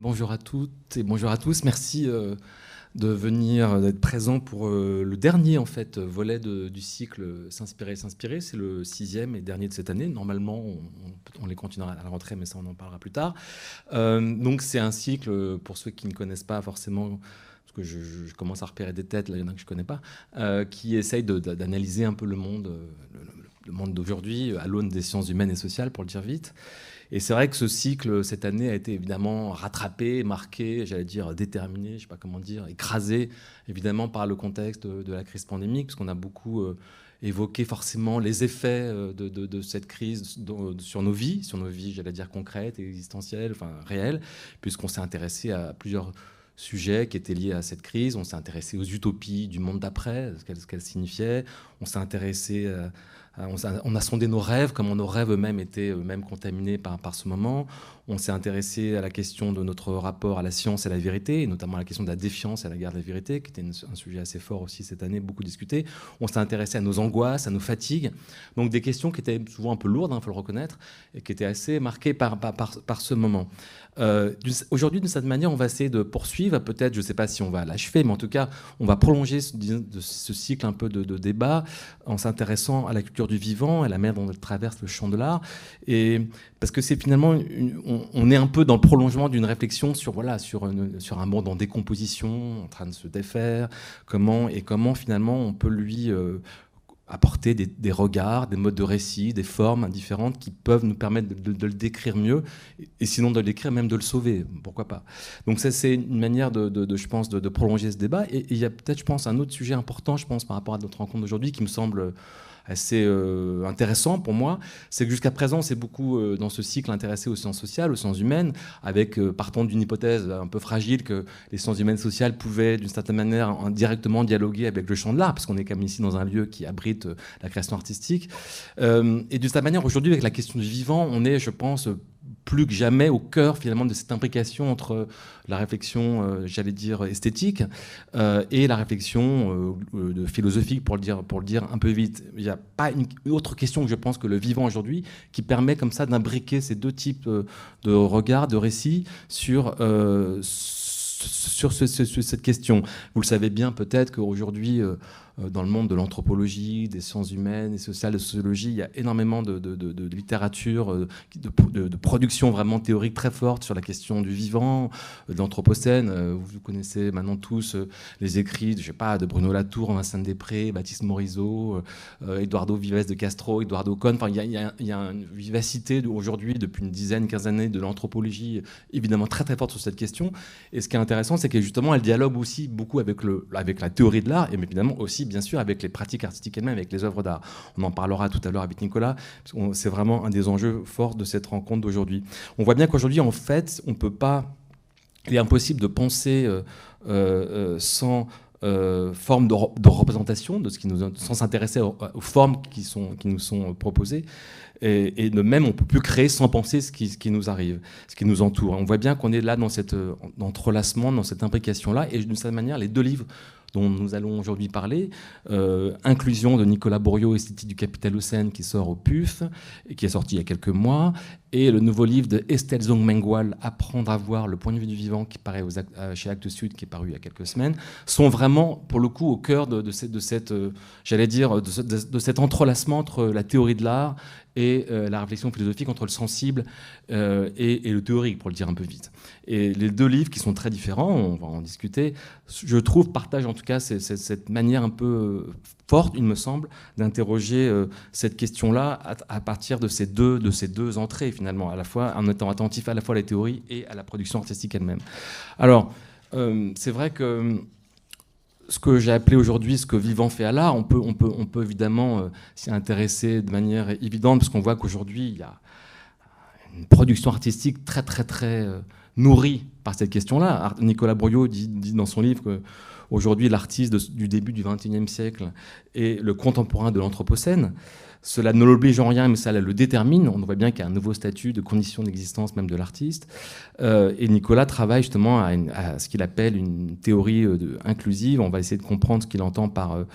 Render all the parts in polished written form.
Bonjour à toutes et bonjour à tous. Merci de venir, d'être présent pour le dernier en fait volet du cycle S'inspirer. C'est le 6e et dernier de cette année. Normalement, on les continuera à la rentrée, mais ça, on en parlera plus tard. Donc, c'est un cycle, pour ceux qui ne connaissent pas forcément, parce que je commence à repérer des têtes, là, il y en a que je ne connais pas, qui essaye d'analyser un peu le monde d'aujourd'hui à l'aune des sciences humaines et sociales, pour le dire vite. Et c'est vrai que ce cycle, cette année, a été évidemment rattrapé, marqué, j'allais dire déterminé, je ne sais pas comment dire, écrasé, évidemment, par le contexte de la crise pandémique, parce qu'on a beaucoup évoqué forcément les effets de cette crise sur nos vies, j'allais dire concrètes, existentielles, enfin réelles, puisqu'on s'est intéressé à plusieurs sujets qui étaient liés à cette crise. On s'est intéressé aux utopies du monde d'après, ce qu'elles signifiaient. On s'est intéressé on a sondé nos rêves, comment nos rêves eux-mêmes étaient eux-mêmes contaminés par ce moment. On s'est intéressé à la question de notre rapport à la science et à la vérité, et notamment à la question de la défiance et à la guerre de la vérité, qui était un sujet assez fort aussi cette année, beaucoup discuté. On s'est intéressé à nos angoisses, à nos fatigues. Donc des questions qui étaient souvent un peu lourdes, il faut le reconnaître, et qui étaient assez marquées par ce moment. Aujourd'hui, d'une certaine manière, on va essayer de poursuivre, peut-être, je ne sais pas si on va l'achever, mais en tout cas, on va prolonger ce cycle un peu de débat en s'intéressant à la culture du vivant, à la manière dont elle traverse le champ de l'art. Et parce que c'est finalement, on est un peu dans le prolongement d'une réflexion sur un monde en décomposition, en train de se défaire, comment finalement on peut lui apporter des regards, des modes de récit, des formes différentes qui peuvent nous permettre de le décrire mieux, et sinon de le décrire, même de le sauver, pourquoi pas. Donc ça, c'est une manière, je pense, de prolonger ce débat. Et il y a peut-être, je pense, un autre sujet important, je pense, par rapport à notre rencontre d'aujourd'hui, qui me semble assez intéressant pour moi, c'est que jusqu'à présent, on s'est beaucoup, dans ce cycle, intéressé aux sciences sociales, aux sciences humaines, avec, partant d'une hypothèse un peu fragile, que les sciences humaines sociales pouvaient, d'une certaine manière, directement dialoguer avec le champ de l'art, parce qu'on est quand même ici dans un lieu qui abrite la création artistique. Et d'une certaine manière, aujourd'hui, avec la question du vivant, on est, je pense, plus que jamais au cœur finalement de cette imbrication entre la réflexion, j'allais dire, esthétique et la réflexion philosophique, pour le dire un peu vite. Il n'y a pas une autre question que je pense que le vivant aujourd'hui qui permet comme ça d'imbriquer ces deux types de regards, de récits sur cette question. Vous le savez bien peut-être qu'aujourd'hui, dans le monde de l'anthropologie, des sciences humaines et sociales, de sociologie, il y a énormément de littérature, de production vraiment théorique très forte sur la question du vivant, de l'anthropocène. Vous connaissez maintenant tous les écrits, je sais pas, de Bruno Latour, Vincent Després, Baptiste Morisot, Eduardo Vives de Castro, Eduardo Kohn. Enfin, il y a une vivacité aujourd'hui, depuis une dizaine, 15 années, de l'anthropologie évidemment très très forte sur cette question. Et ce qui est intéressant, c'est que justement, elle dialogue aussi beaucoup avec la théorie de l'art, et évidemment aussi, bien sûr, avec les pratiques artistiques elles-mêmes, avec les œuvres d'art. On en parlera tout à l'heure avec Nicolas. C'est vraiment un des enjeux forts de cette rencontre d'aujourd'hui. On voit bien qu'aujourd'hui, en fait, il est impossible de penser sans forme de représentation, sans s'intéresser aux formes qui nous sont proposées. Et de même, on ne peut plus créer sans penser ce qui nous arrive, ce qui nous entoure. On voit bien qu'on est là dans cet entrelacement, dans cette imbrication-là. Et d'une certaine manière, les deux livres dont nous allons aujourd'hui parler, Inclusion de Nicolas Bourriaud, Esthétique du Capitalocène, qui sort au PUF, et qui est sorti il y a quelques mois, et le nouveau livre de Estelle Zong-Mengual, Apprendre à voir le point de vue du vivant, qui paraît chez Actes Sud, qui est paru il y a quelques semaines, sont vraiment, pour le coup, au cœur de cet entrelacement entre la théorie de l'art et la réflexion philosophique, entre le sensible et le théorique, pour le dire un peu vite. Et les deux livres, qui sont très différents, on va en discuter, je trouve, partagent en tout cas cette manière un peu forte, il me semble, d'interroger cette question-là à partir de ces deux entrées, finalement, à la fois en étant attentif à la fois à la théorie et à la production artistique elle-même. Alors, c'est vrai que ce que j'ai appelé aujourd'hui ce que Vivant fait à l'art, on peut évidemment s'y intéresser de manière évidente, parce qu'on voit qu'aujourd'hui, il y a une production artistique très, très, très nourrie par cette question-là. Nicolas Bourriaud dit dans son livre qu'aujourd'hui, l'artiste du début du XXIe siècle est le contemporain de l'Anthropocène. Cela ne l'oblige en rien, mais ça le détermine. On voit bien qu'il y a un nouveau statut de condition d'existence même de l'artiste. Et Nicolas travaille justement à ce qu'il appelle une théorie inclusive. On va essayer de comprendre ce qu'il entend par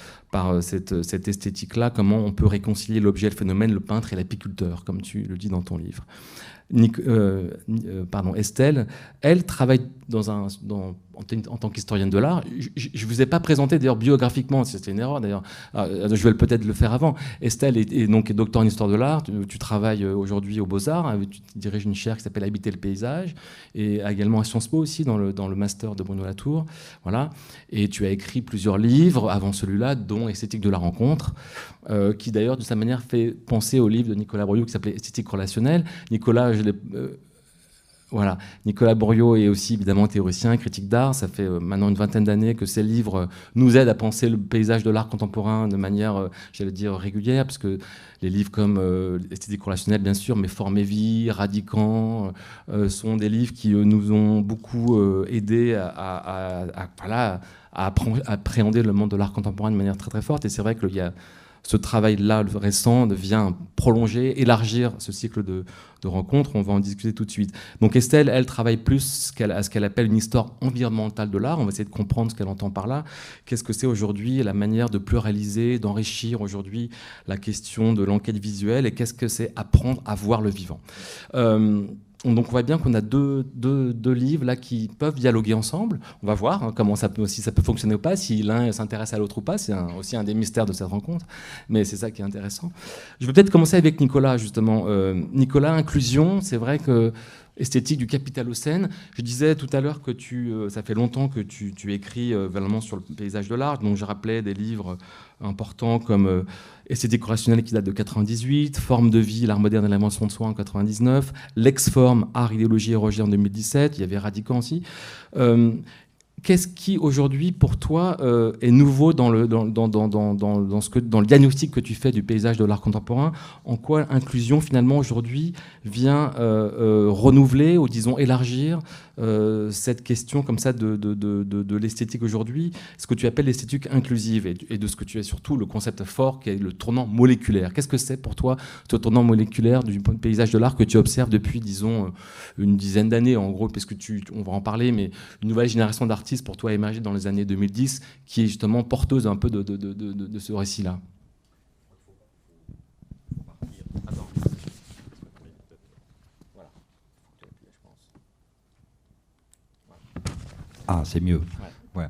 cette esthétique-là, comment on peut réconcilier l'objet, le phénomène, le peintre et l'apiculteur, comme tu le dis dans ton livre. Estelle, elle travaille en tant qu'historienne de l'art. Je ne vous ai pas présenté d'ailleurs biographiquement, c'était une erreur d'ailleurs. Je vais peut-être le faire avant. Estelle est donc docteur en histoire de l'art. Tu travailles aujourd'hui aux Beaux-Arts. Tu diriges une chaire qui s'appelle Habiter le paysage, et également à Sciences Po aussi dans le master de Bruno Latour. Voilà. Et tu as écrit plusieurs livres avant celui-là, dont Esthétique de la rencontre, qui d'ailleurs de sa manière fait penser au livre de Nicolas Bourriaud qui s'appelait Esthétique relationnelle. Nicolas, voilà. Nicolas Bourriaud est aussi évidemment théoricien, critique d'art. Ça fait maintenant une vingtaine d'années que ses livres nous aident à penser le paysage de l'art contemporain de manière, j'allais dire, régulière, parce que les livres comme Esthétique relationnelle, bien sûr, mais Forme et vie, Radicant, sont des livres qui nous ont beaucoup aidés à appréhender le monde de l'art contemporain de manière très très forte. Et c'est vrai qu'il y a ce travail-là récent vient prolonger, élargir ce cycle de rencontres. On va en discuter tout de suite. Donc Estelle, elle travaille plus à ce qu'elle appelle une histoire environnementale de l'art. On va essayer de comprendre ce qu'elle entend par là. Qu'est-ce que c'est aujourd'hui la manière de pluraliser, d'enrichir aujourd'hui la question de l'enquête visuelle, et qu'est-ce que c'est apprendre à voir le vivant. Donc on voit bien qu'on a deux livres là qui peuvent dialoguer ensemble. On va voir comment si ça peut fonctionner ou pas, si l'un s'intéresse à l'autre ou pas. C'est aussi un des mystères de cette rencontre, mais c'est ça qui est intéressant. Je vais peut-être commencer avec Nicolas, justement. Nicolas, inclusion, c'est vrai que esthétique du capitalocène. Je disais tout à l'heure que ça fait longtemps que tu écris vraiment sur le paysage de l'art. Donc je rappelais des livres importants comme Esthétique relationnelle qui date de 98, Forme de vie, l'art moderne et l'invention de soi en 99, L'Ex-Forme, art, idéologie et rejet en 2017. Il y avait Radicant aussi. Qu'est-ce qui aujourd'hui pour toi est nouveau dans le diagnostic que tu fais du paysage de l'art contemporain? En quoi inclusion finalement aujourd'hui vient renouveler ou disons élargir cette question comme ça de l'esthétique aujourd'hui, ce que tu appelles l'esthétique inclusive, et de ce que tu as surtout le concept fort qui est le tournant moléculaire. Qu'est-ce que c'est pour toi ce tournant moléculaire du paysage de l'art que tu observes depuis disons une dizaine d'années en gros, parce que on va en parler, mais une nouvelle génération d'artistes pour toi émergé dans les années 2010 qui est justement porteuse un peu de ce récit-là? Ah, c'est mieux. Ouais.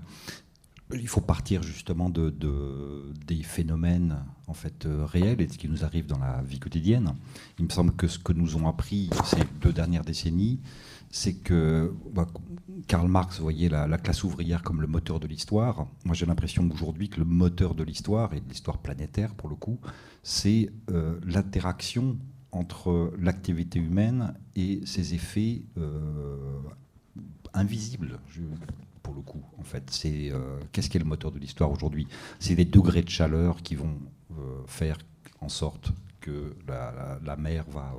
Il faut partir justement des phénomènes en fait réels et de ce qui nous arrive dans la vie quotidienne. Il me semble que ce que nous ont appris ces 2 dernières décennies, c'est que Karl Marx voyait la classe ouvrière comme le moteur de l'histoire. Moi, j'ai l'impression aujourd'hui que le moteur de l'histoire, et de l'histoire planétaire pour le coup, c'est l'interaction entre l'activité humaine et ses effets invisibles. Pour le coup, en fait, c'est qu'est-ce qui est le moteur de l'histoire aujourd'hui? C'est les degrés de chaleur qui vont faire en sorte que la mer va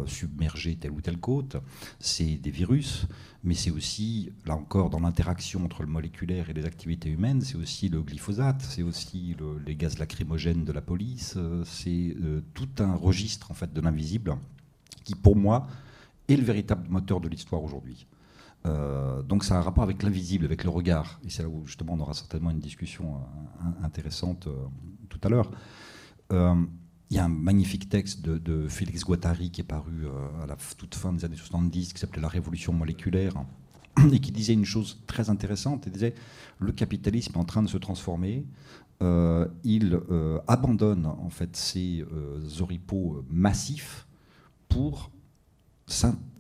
submerger telle ou telle côte. C'est des virus, mais c'est aussi, là encore, dans l'interaction entre le moléculaire et les activités humaines, c'est aussi le glyphosate, c'est aussi les gaz lacrymogènes de la police, c'est tout un registre en fait de l'invisible qui, pour moi, est le véritable moteur de l'histoire aujourd'hui. Donc ça a un rapport avec l'invisible, avec le regard. Et c'est là où justement on aura certainement une discussion intéressante tout à l'heure. Il y a un magnifique texte de Félix Guattari qui est paru à la toute fin des années 70, qui s'appelait La Révolution moléculaire, et qui disait une chose très intéressante. Il disait le capitalisme est en train de se transformer. Il abandonne en fait ses oripeaux massifs pour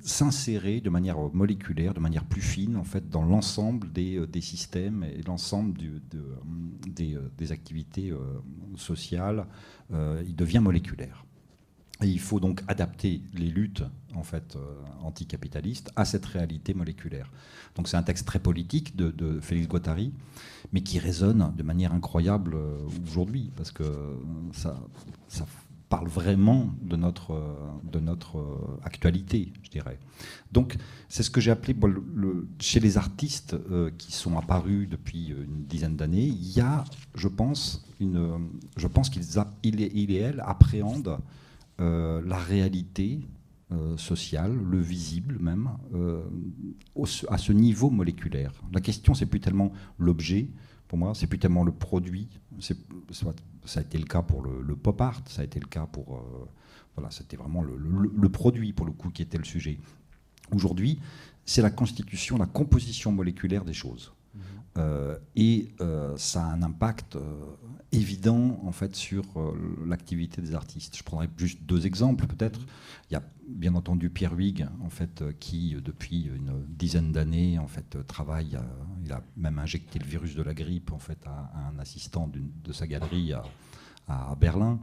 s'insérer de manière moléculaire, de manière plus fine, en fait, dans l'ensemble des systèmes et l'ensemble des activités sociales. Il devient moléculaire. Et il faut donc adapter les luttes en fait, anticapitalistes à cette réalité moléculaire. Donc c'est un texte très politique de Félix Guattari, mais qui résonne de manière incroyable aujourd'hui, parce que ça parle vraiment de notre actualité, je dirais. Donc, c'est ce que j'ai appelé, chez les artistes qui sont apparus depuis une dizaine d'années, il y a, je pense qu'ils et elles appréhendent la réalité sociale, le visible même, à ce niveau moléculaire. La question, c'est plus tellement l'objet, pour moi. C'est plus tellement le produit. Ça a été le cas pour le pop art, ça a été le cas pour... voilà, c'était vraiment le produit, pour le coup, qui était le sujet. Aujourd'hui, c'est la constitution, la composition moléculaire des choses. Ça a un impact évident en fait sur l'activité des artistes. Je prendrai juste 2 exemples peut-être. Il y a bien entendu Pierre Huyghe en fait qui depuis une dizaine d'années en fait travaille. Il a même injecté le virus de la grippe en fait à un assistant de sa galerie à Berlin.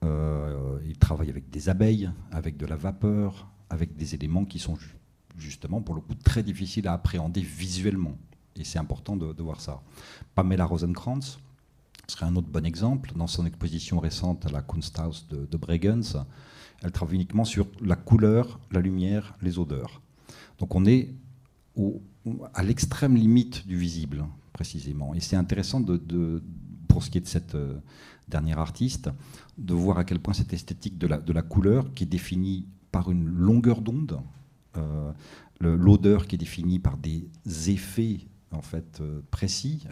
Il travaille avec des abeilles, avec de la vapeur, avec des éléments qui sont justement pour le coup très difficiles à appréhender visuellement. Et c'est important de voir ça. Pamela Rosenkrantz serait un autre bon exemple. Dans son exposition récente à la Kunsthaus de Bregenz, elle travaille uniquement sur la couleur, la lumière, les odeurs. Donc on est à l'extrême limite du visible, précisément. Et c'est intéressant, pour ce qui est de cette dernière artiste, de voir à quel point cette esthétique de la couleur, qui est définie par une longueur d'onde, l'odeur qui est définie par des effets en fait précis.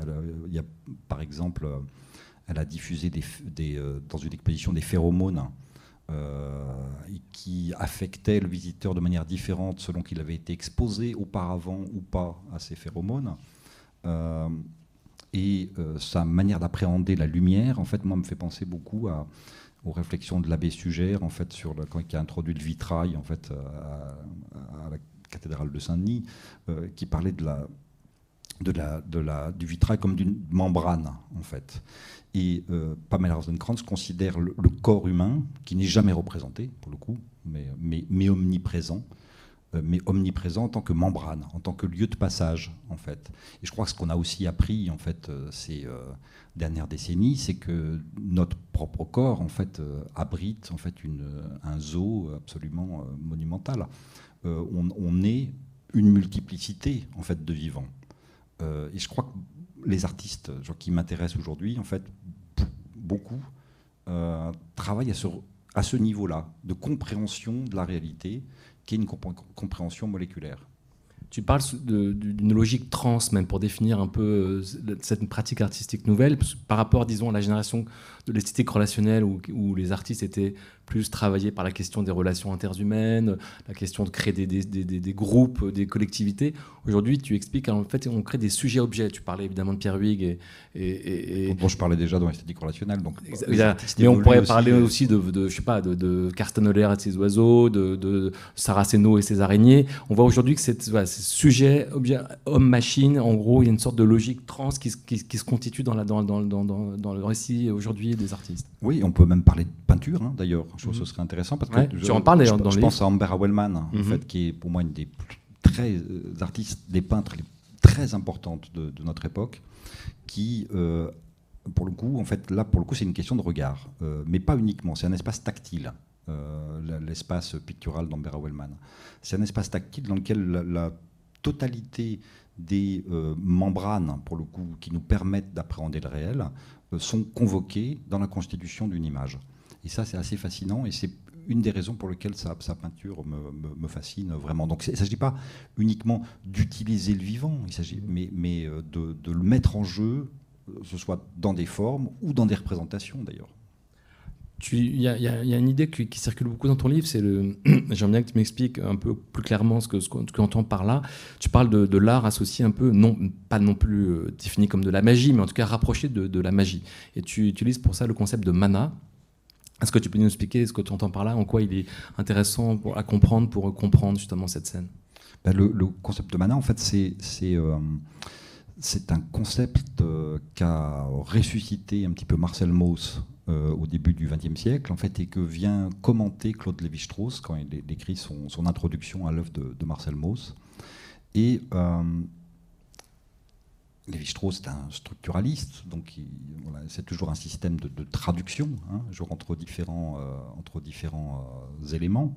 Il y a, par exemple, elle a diffusé dans une exposition des phéromones qui affectaient le visiteur de manière différente selon qu'il avait été exposé auparavant ou pas à ces phéromones. Sa manière d'appréhender la lumière, en fait, moi, me fait penser beaucoup aux réflexions de l'abbé Sugère, en fait, quand il a introduit le vitrail, en fait, à la cathédrale de Saint-Denis, qui parlait du vitrail comme d'une membrane, en fait. Et Pamela Rosenkrantz considère le corps humain, qui n'est jamais représenté, pour le coup, mais omniprésent, en tant que membrane, en tant que lieu de passage, en fait. Et je crois que ce qu'on a aussi appris, en fait, ces dernières décennies, c'est que notre propre corps, en fait, abrite, en fait, un zoo absolument monumental. On est une multiplicité, en fait, de vivants. Et je crois que les artistes qui m'intéressent aujourd'hui, en fait, beaucoup travaillent à ce niveau-là de compréhension de la réalité, qui est une compréhension moléculaire. Tu parles d'une logique trans, même pour définir un peu cette pratique artistique nouvelle, par rapport, disons, à la génération de l'esthétique relationnelle, où les artistes étaient plus travaillés par la question des relations interhumaines, la question de créer des groupes, des collectivités. Aujourd'hui, tu expliques qu'en fait, on crée des sujets-objets. Tu parlais évidemment de Pierre Huyghe dont je parlais déjà dans l'esthétique relationnelle. Donc, mais on pourrait parler aussi je sais pas, de Carsten Höller et ses oiseaux, de Saraceno et ses araignées. On voit aujourd'hui que ces sujets, objets, homme-machine, en gros, il y a une sorte de logique trans qui se constitue dans le récit aujourd'hui des artistes. Oui, on peut même parler de peinture, hein, d'ailleurs. Je trouve que ce serait intéressant. Parce que tu en parles d'ailleurs dans le livre. Je pense à Amber Wellman, en fait, qui est pour moi une des artistes, des peintres les très importantes de notre époque, qui, pour le coup, en fait, là, pour le coup, c'est une question de regard. Mais pas uniquement, c'est un espace tactile. L'espace pictural d'Amber Wellman. C'est un espace tactile dans lequel la totalité des membranes, pour le coup, qui nous permettent d'appréhender le réel, sont convoquées dans la constitution d'une image. Et ça, c'est assez fascinant, et c'est une des raisons pour lesquelles sa peinture me fascine vraiment. Donc il ne s'agit pas uniquement d'utiliser le vivant, mais de le mettre en jeu, que ce soit dans des formes ou dans des représentations d'ailleurs. Il y a une idée qui circule beaucoup dans ton livre, j'aimerais bien que tu m'expliques un peu plus clairement ce que tu entends par là. Tu parles de l'art associé un peu, pas non plus défini comme de la magie, mais en tout cas rapproché de la magie. Et tu utilises pour ça le concept de mana. Est-ce que tu peux nous expliquer ce que tu entends par là, en quoi il est intéressant à comprendre pour comprendre justement cette scène? Le concept de mana, en fait, c'est un concept qu'a ressuscité un petit peu Marcel Mauss au début du XXe siècle, en fait, et que vient commenter Claude Lévi-Strauss quand il écrit son introduction à l'œuvre de Marcel Mauss. Et Lévi-Strauss est un structuraliste, donc c'est toujours un système de traduction, hein, genre entre différents éléments.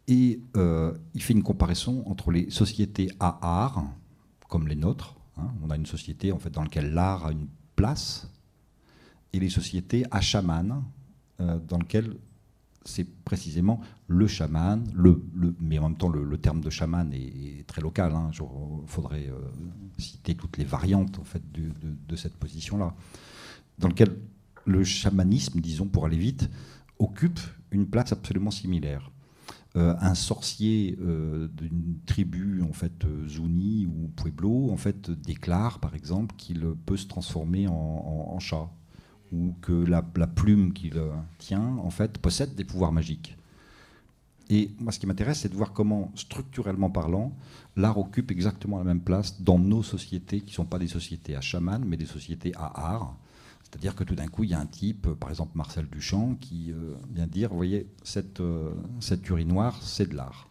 Et il fait une comparaison entre les sociétés à art, comme les nôtres, hein, on a une société en fait, dans laquelle l'art a une place, et les sociétés à chaman, dans lesquelles c'est précisément le chaman, mais en même temps le terme de chaman est très local. Il faudrait citer toutes les variantes en fait, de cette position-là, dans lequel le chamanisme, disons pour aller vite, occupe une place absolument similaire. Un sorcier d'une tribu en fait Zuni ou Pueblo en fait déclare par exemple qu'il peut se transformer en chat, ou que la plume qu'il tient en fait possède des pouvoirs magiques. Et moi, ce qui m'intéresse, c'est de voir comment, structurellement parlant, l'art occupe exactement la même place dans nos sociétés, qui ne sont pas des sociétés à chaman, mais des sociétés à art. C'est-à-dire que tout d'un coup, il y a un type, par exemple Marcel Duchamp, qui vient dire, vous voyez, cette urinoir, c'est de l'art.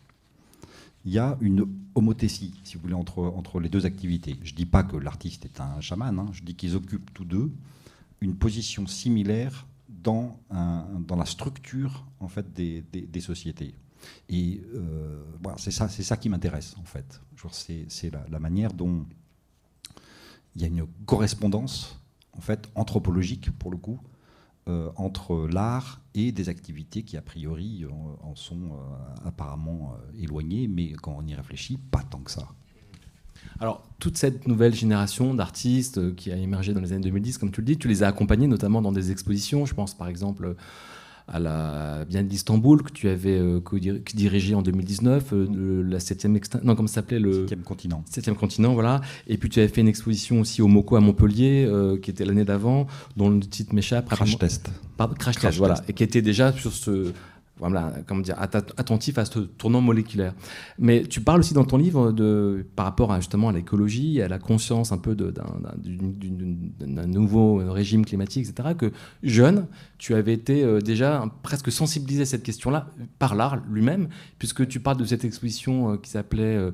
Il y a une homothétie, si vous voulez, entre les deux activités. Je ne dis pas que l'artiste est un chaman, je dis qu'ils occupent tous deux une position similaire dans la structure en fait, des sociétés. Et voilà, c'est ça qui m'intéresse, en fait. C'est la manière dont il y a une correspondance en fait, anthropologique, pour le coup, entre l'art et des activités qui, a priori, en sont apparemment éloignées, mais quand on y réfléchit, pas tant que ça. Alors, toute cette nouvelle génération d'artistes qui a émergé dans les années 2010, comme tu le dis, tu les as accompagnés notamment dans des expositions. Je pense par exemple à la Biennale d'Istanbul que tu avais dirigée en 2019, la 7e non, comment ça s'appelait, le 7e continent. 7e continent, voilà. Et puis tu avais fait une exposition aussi au MoCo à Montpellier, qui était l'année d'avant, dont le titre m'échappe. Crash Test. Crash Test, voilà, et qui était déjà sur ce voilà, comment dire, attentif à ce tournant moléculaire. Mais tu parles aussi dans ton livre par rapport justement à l'écologie, à la conscience un peu d'un nouveau régime climatique, etc., que jeune, tu avais été déjà presque sensibilisé à cette question-là par l'art lui-même, puisque tu parles de cette exposition qui s'appelait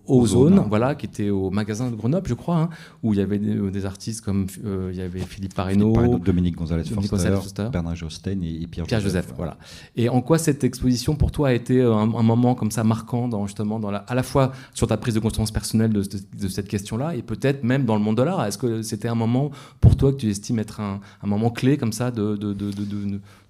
Ozone, voilà, qui était au magasin de Grenoble, je crois, où il y avait des artistes comme il y avait Philippe Parreno, Dominique Gonzalez-Forster, Bernard Josten et Pierre Joseph. Voilà. Et en quoi cette exposition, pour toi, a été un moment comme ça marquant, à la fois sur ta prise de conscience personnelle de cette question-là, et peut-être même dans le monde de l'art? Est-ce que c'était un moment, pour toi, que tu estimes être un moment clé, comme ça, de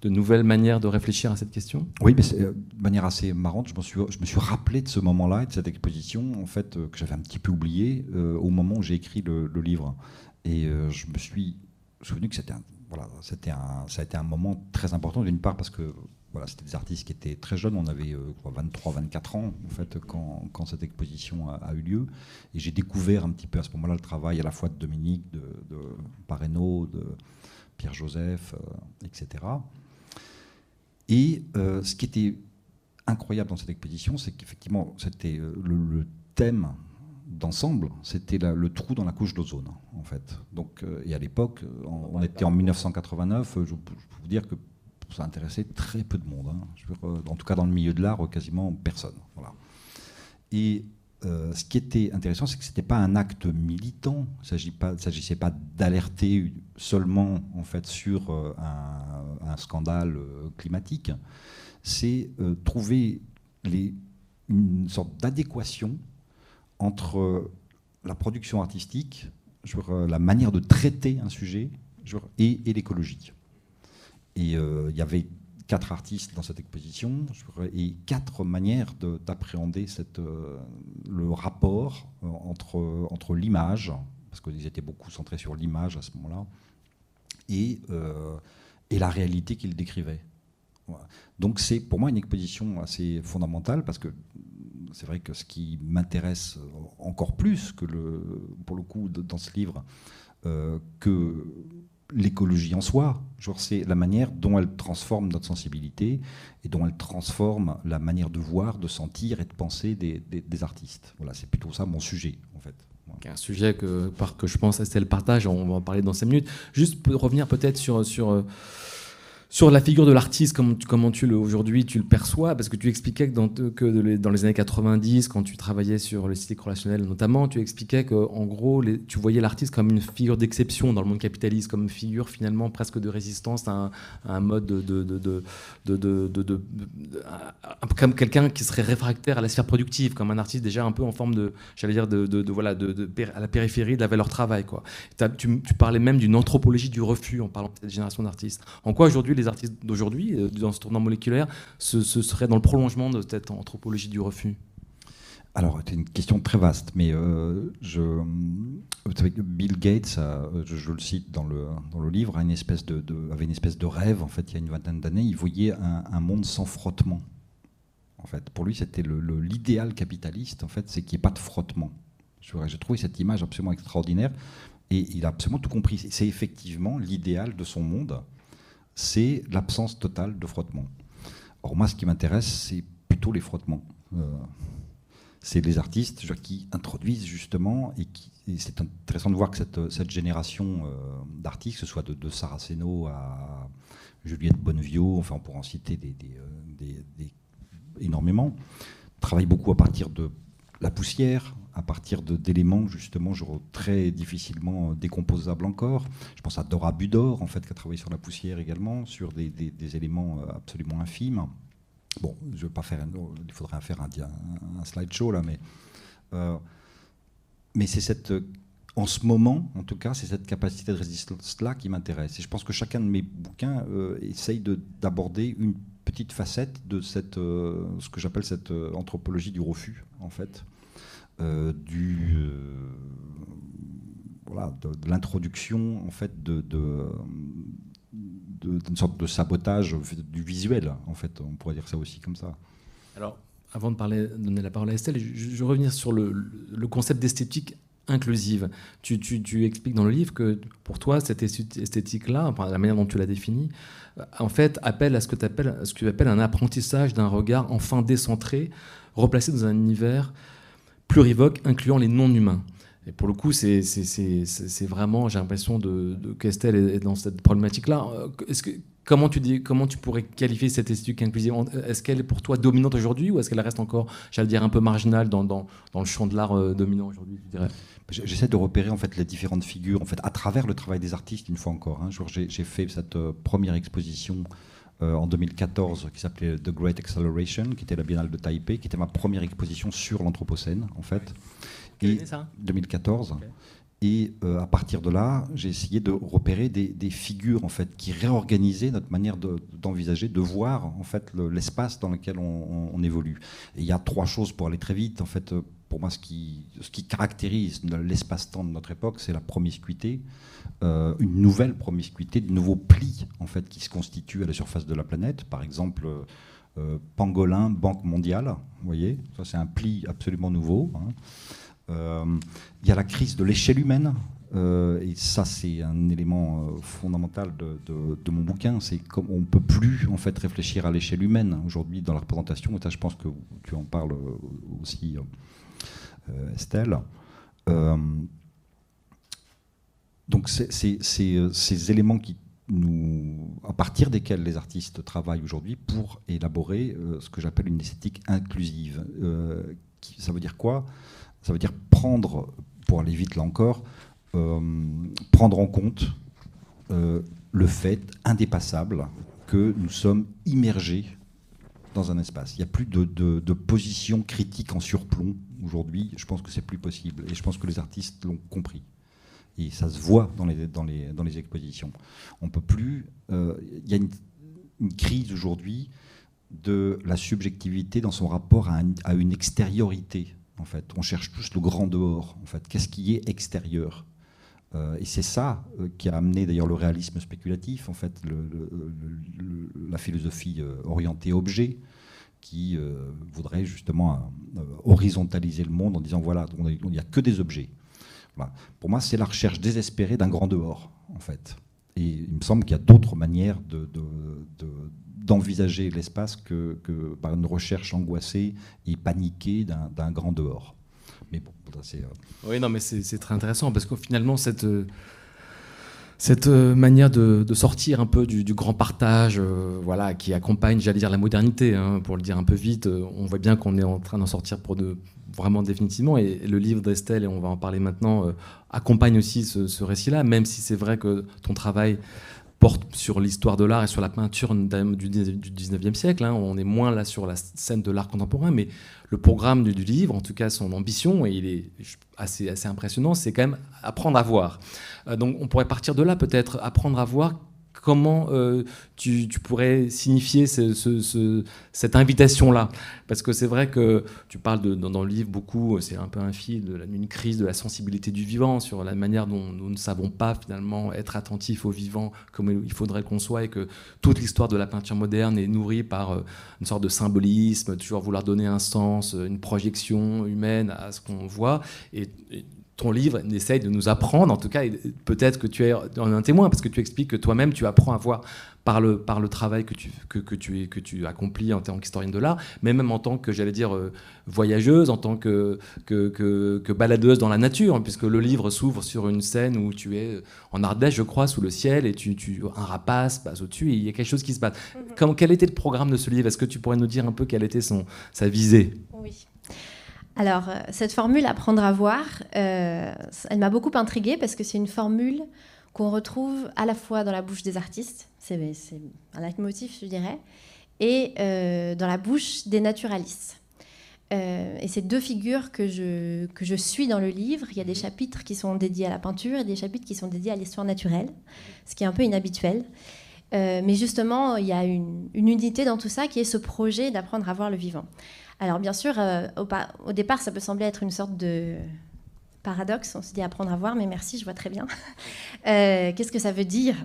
nouvelles manières de réfléchir à cette question? Oui, mais de manière assez marrante, je me suis rappelé de ce moment-là et de cette exposition, en fait, que j'avais un petit peu oublié au moment où j'ai écrit le livre. Et je me suis souvenu que ça a été un moment très important, d'une part parce que voilà, c'était des artistes qui étaient très jeunes, on avait 23-24 ans en fait, quand cette exposition a eu lieu. Et j'ai découvert un petit peu à ce moment-là le travail à la fois de Dominique, de Parreno, de Pierre Joseph, etc. Et ce qui était incroyable dans cette exposition, c'est qu'effectivement, c'était le thème d'ensemble, c'était le trou dans la couche d'ozone, en fait. Donc, et à l'époque, on était en 1989, je peux vous dire que ça intéressait très peu de monde. En tout cas, dans le milieu de l'art, quasiment personne. Voilà. Et ce qui était intéressant, c'est que ce n'était pas un acte militant. Il ne s'agissait pas d'alerter seulement en fait, sur un scandale climatique. C'est trouver une sorte d'adéquation entre la production artistique, la manière de traiter un sujet et l'écologie. Et il y avait 4 artistes dans cette exposition et 4 manières d'appréhender le rapport entre l'image, parce qu'ils étaient beaucoup centrés sur l'image à ce moment-là, et la réalité qu'ils décrivaient. Voilà. Donc c'est pour moi une exposition assez fondamentale, parce que c'est vrai que ce qui m'intéresse encore plus que pour le coup dans ce livre que l'écologie en soi, c'est la manière dont elle transforme notre sensibilité et dont elle transforme la manière de voir, de sentir et de penser des artistes. Voilà, c'est plutôt ça mon sujet en fait. Un sujet que je pense c'est le partage, on va en parler dans 5 minutes. Juste revenir peut-être sur la figure de l'artiste, comment aujourd'hui tu le perçois, parce que tu expliquais que dans les années 90, quand tu travaillais sur l'éthique relationnelle notamment, tu expliquais qu'en gros, tu voyais l'artiste comme une figure d'exception dans le monde capitaliste, comme une figure finalement presque de résistance à un mode comme quelqu'un qui serait réfractaire à la sphère productive, comme un artiste déjà un peu en forme à la périphérie de la valeur travail, quoi. Tu parlais même d'une anthropologie du refus en parlant de cette génération d'artistes. En quoi aujourd'hui les artistes d'aujourd'hui, dans ce tournant moléculaire, ce serait dans le prolongement de cette anthropologie du refus? Alors, c'est une question très vaste, mais vous savez que Bill Gates, je le cite dans le livre, avait une espèce de rêve, en fait, il y a une vingtaine d'années. Il voyait un monde sans frottement. En fait, pour lui, c'était l'idéal capitaliste, en fait, c'est qu'il n'y ait pas de frottement. J'ai trouvé cette image absolument extraordinaire, et il a absolument tout compris. C'est effectivement l'idéal de son monde, c'est l'absence totale de frottement. Or, moi, ce qui m'intéresse, c'est plutôt les frottements. C'est les artistes qui introduisent justement, et c'est intéressant de voir que cette génération d'artistes, que ce soit de Saraceno à Juliette Bonnevio, enfin on pourra en citer énormément, travaille beaucoup à partir de la poussière, à partir d'éléments justement très difficilement décomposables encore. Je pense à Dora Budor, en fait, qui a travaillé sur la poussière également, sur des éléments absolument infimes. Bon, je vais pas faire, il faudrait faire un slideshow là, mais c'est en ce moment, en tout cas, c'est cette capacité de résistance-là qui m'intéresse. Et je pense que chacun de mes bouquins essaye d'aborder une petite facette de ce que j'appelle cette anthropologie du refus, en fait, voilà, de l'introduction, en fait, d'une sorte de sabotage du visuel, en fait, on pourrait dire ça aussi comme ça. Alors, avant de donner la parole à Estelle, je vais revenir sur le concept d'esthétique inclusive. Tu expliques dans le livre que pour toi, cette esthétique-là, enfin, la manière dont tu l'as définie, en fait, appelle à ce que tu appelles un apprentissage d'un regard enfin décentré, replacé dans un univers plurivoque, incluant les non-humains. Et pour le coup, c'est vraiment, j'ai l'impression qu'Estelle est dans cette problématique-là. Comment tu pourrais qualifier cette esthétique inclusive? Est-ce qu'elle est pour toi dominante aujourd'hui, ou est-ce qu'elle reste encore, j'allais dire, un peu marginale dans le champ de l'art dominant aujourd'hui, tu dirais? J'essaie de repérer en fait les différentes figures, en fait, à travers le travail des artistes, une fois encore. J'ai fait cette première exposition en 2014 qui s'appelait The Great Acceleration, qui était la Biennale de Taipei, qui était ma première exposition sur l'Anthropocène, en fait. Quelle année, ça ? 2014. Okay. Et à partir de là, j'ai essayé de repérer des figures en fait, qui réorganisaient notre manière d'envisager, de voir en fait, l'espace dans lequel on évolue. Et il y a trois choses pour aller très vite. En fait, pour moi, ce qui caractérise l'espace-temps de notre époque, c'est la promiscuité, une nouvelle promiscuité, de nouveaux plis en fait, qui se constituent à la surface de la planète. Par exemple, Pangolin, Banque mondiale, vous voyez, ça c'est un pli absolument nouveau. Il y a la crise de l'échelle humaine, et ça c'est un élément fondamental de mon bouquin. C'est comme on ne peut plus en fait réfléchir à l'échelle humaine aujourd'hui dans la représentation. Et ça, je pense que tu en parles aussi, Estelle. Donc ces éléments à partir desquels les artistes travaillent aujourd'hui pour élaborer ce que j'appelle une esthétique inclusive. Ça veut dire quoi ? Ça veut dire prendre, pour aller vite là encore, prendre en compte le fait indépassable que nous sommes immergés dans un espace. Il n'y a plus de position critique en surplomb aujourd'hui. Je pense que c'est plus possible. Et je pense que les artistes l'ont compris. Et ça se voit dans les expositions. On peut plus. Il y a une crise aujourd'hui de la subjectivité dans son rapport à une extériorité. En fait, on cherche tous le grand dehors. En fait, qu'est-ce qui est extérieur ? Et c'est ça qui a amené d'ailleurs le réalisme spéculatif. En fait, la philosophie orientée objet, qui voudrait justement horizontaliser le monde en disant voilà, il n'y a que des objets. Voilà. Pour moi, c'est la recherche désespérée d'un grand dehors, en fait. Et il me semble qu'il y a d'autres manières d'envisager l'espace que par une recherche angoissée et paniquée d'un grand dehors. Mais bon, c'est... Oui, non, mais c'est très intéressant, parce que finalement, cette manière de sortir un peu du grand partage, voilà, qui accompagne, j'allais dire, la modernité, hein, pour le dire un peu vite, on voit bien qu'on est en train d'en sortir vraiment définitivement, et le livre d'Estelle, et on va en parler maintenant, accompagne aussi ce récit-là, même si c'est vrai que ton travail porte sur l'histoire de l'art et sur la peinture du 19e siècle. Hein. On est moins là sur la scène de l'art contemporain, mais le programme du livre, en tout cas son ambition, et il est assez impressionnant, c'est quand même apprendre à voir. Donc on pourrait partir de là peut-être, apprendre à voir comment tu pourrais signifier cette invitation-là? Parce que c'est vrai que tu parles dans le livre beaucoup, c'est un peu un fil, une crise de la sensibilité du vivant, sur la manière dont nous ne savons pas finalement être attentifs au vivant comme il faudrait qu'on soit, et que toute l'histoire de la peinture moderne est nourrie par une sorte de symbolisme, toujours vouloir donner un sens, une projection humaine à ce qu'on voit. Et ton livre essaye de nous apprendre, en tout cas, et peut-être que tu es un témoin, parce que tu expliques que toi-même, tu apprends à voir par le travail que tu accomplis en tant qu'historienne de l'art, mais même en tant que, j'allais dire, voyageuse, en tant que baladeuse dans la nature, puisque le livre s'ouvre sur une scène où tu es en Ardèche, je crois, sous le ciel, et un rapace passe au-dessus, et il y a quelque chose qui se passe. Quel était le programme de ce livre? Est-ce que tu pourrais nous dire un peu quelle était sa visée? Oui. Alors, cette formule apprendre à voir, elle m'a beaucoup intriguée parce que c'est une formule qu'on retrouve à la fois dans la bouche des artistes, c'est un leitmotiv, je dirais, et dans la bouche des naturalistes. Et c'est deux figures que je suis dans le livre. Il y a des chapitres qui sont dédiés à la peinture et des chapitres qui sont dédiés à l'histoire naturelle, ce qui est un peu inhabituel. Mais justement, il y a une unité dans tout ça qui est ce projet d'apprendre à voir le vivant. Alors bien sûr, au départ, ça peut sembler être une sorte de paradoxe. On se dit apprendre à voir, mais merci, je vois très bien. Qu'est-ce que ça veut dire?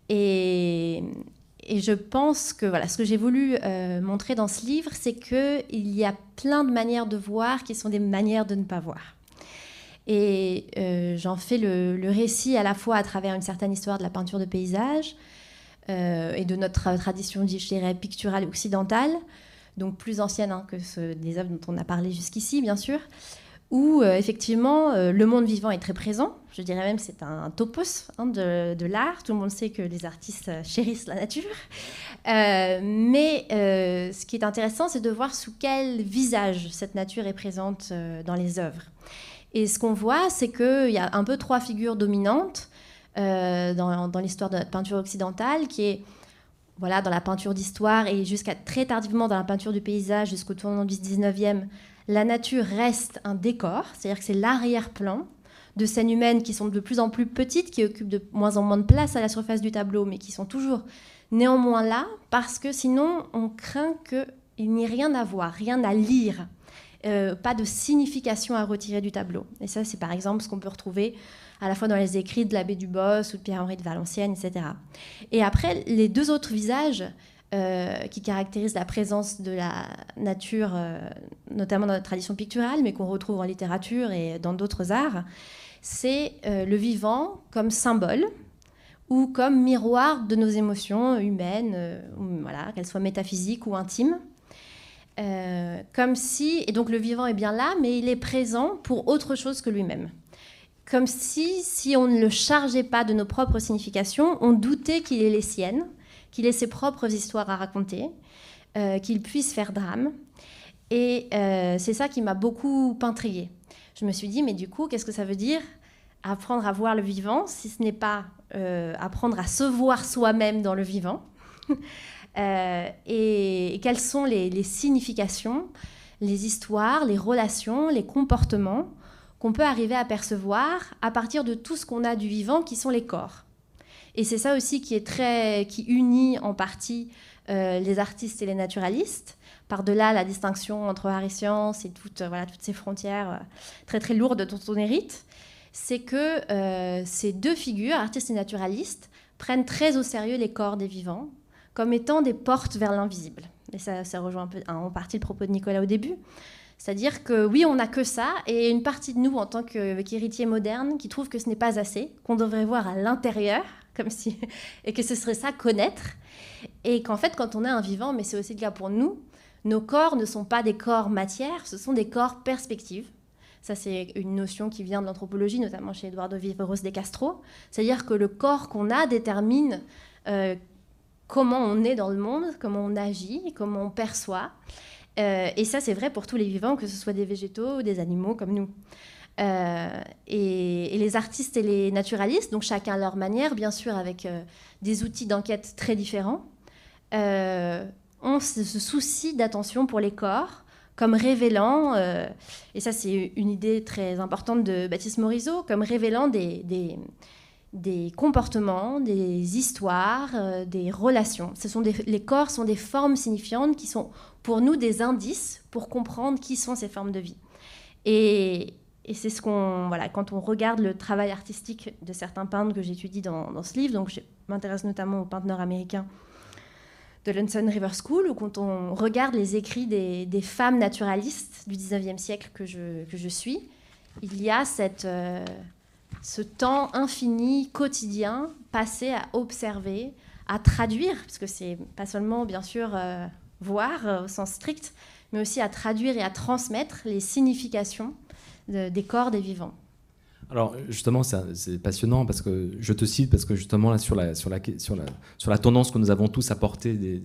Et je pense que voilà, ce que j'ai voulu montrer dans ce livre, c'est qu'il y a plein de manières de voir qui sont des manières de ne pas voir. Et j'en fais le récit à la fois à travers une certaine histoire de la peinture de paysage et de notre tradition, je dirais, picturale occidentale, donc plus ancienne que des œuvres dont on a parlé jusqu'ici, bien sûr, où effectivement le monde vivant est très présent. Je dirais même que c'est un topos de l'art. Tout le monde sait que les artistes chérissent la nature. Mais ce qui est intéressant, c'est de voir sous quel visage cette nature est présente dans les œuvres. Et ce qu'on voit, c'est qu'il y a un peu trois figures dominantes dans l'histoire de notre peinture occidentale, qui est voilà, dans la peinture d'histoire et jusqu'à très tardivement dans la peinture du paysage, jusqu'au tournant du 19e, la nature reste un décor, c'est-à-dire que c'est l'arrière-plan de scènes humaines qui sont de plus en plus petites, qui occupent de moins en moins de place à la surface du tableau, mais qui sont toujours néanmoins là, parce que sinon on craint qu'il n'y ait rien à voir, rien à lire, pas de signification à retirer du tableau. Et ça, c'est par exemple ce qu'on peut retrouver à la fois dans les écrits de l'abbé Dubos ou de Pierre-Henri de Valenciennes, etc. Et après, les deux autres visages qui caractérisent la présence de la nature, notamment dans notre tradition picturale, mais qu'on retrouve en littérature et dans d'autres arts, c'est le vivant comme symbole ou comme miroir de nos émotions humaines, voilà, qu'elles soient métaphysiques ou intimes. Comme si, et donc le vivant est bien là, mais il est présent pour autre chose que lui-même. Comme si on ne le chargeait pas de nos propres significations, on doutait qu'il ait les siennes, qu'il ait ses propres histoires à raconter, qu'il puisse faire drame. Et c'est ça qui m'a beaucoup intriguée. Je me suis dit, mais du coup, qu'est-ce que ça veut dire apprendre à voir le vivant, si ce n'est pas apprendre à se voir soi-même dans le vivant? Et quelles sont les significations, les histoires, les relations, les comportements qu'on peut arriver à percevoir à partir de tout ce qu'on a du vivant, qui sont les corps. Et c'est ça aussi qui unit en partie les artistes et les naturalistes, par-delà la distinction entre art et science et toutes ces frontières très très lourdes dont on hérite, c'est que ces deux figures, artistes et naturalistes, prennent très au sérieux les corps des vivants comme étant des portes vers l'invisible. Et ça rejoint un peu en partie le propos de Nicolas au début. C'est-à-dire que oui, on n'a que ça, et une partie de nous, en tant qu'héritiers modernes, qui trouve que ce n'est pas assez, qu'on devrait voir à l'intérieur, et que ce serait ça, connaître, et qu'en fait, quand on est un vivant, mais c'est aussi le cas pour nous, nos corps ne sont pas des corps matière, ce sont des corps perspectives. Ça, c'est une notion qui vient de l'anthropologie, notamment chez Eduardo Viveros de Castro. C'est-à-dire que le corps qu'on a détermine comment on est dans le monde, comment on agit, comment on perçoit. Et ça, c'est vrai pour tous les vivants, que ce soit des végétaux ou des animaux comme nous. Et les artistes et les naturalistes, donc chacun à leur manière, bien sûr avec des outils d'enquête très différents, ont ce souci d'attention pour les corps, comme révélant, et ça c'est une idée très importante de Baptiste Morisot, comme révélant des des comportements, des histoires, des relations. Les corps sont des formes signifiantes qui sont pour nous des indices pour comprendre qui sont ces formes de vie. Et c'est ce qu'on... Voilà, quand on regarde le travail artistique de certains peintres que j'étudie dans ce livre, donc je m'intéresse notamment aux peintres nord-américains de l'Hudson River School, ou quand on regarde les écrits des femmes naturalistes du 19e siècle que je suis, il y a ce temps infini, quotidien, passé à observer, à traduire, parce que c'est pas seulement, bien sûr, voir au sens strict, mais aussi à traduire et à transmettre les significations des corps des vivants. Alors justement, c'est passionnant parce que je te cite parce que justement là sur la tendance que nous avons tous à porter des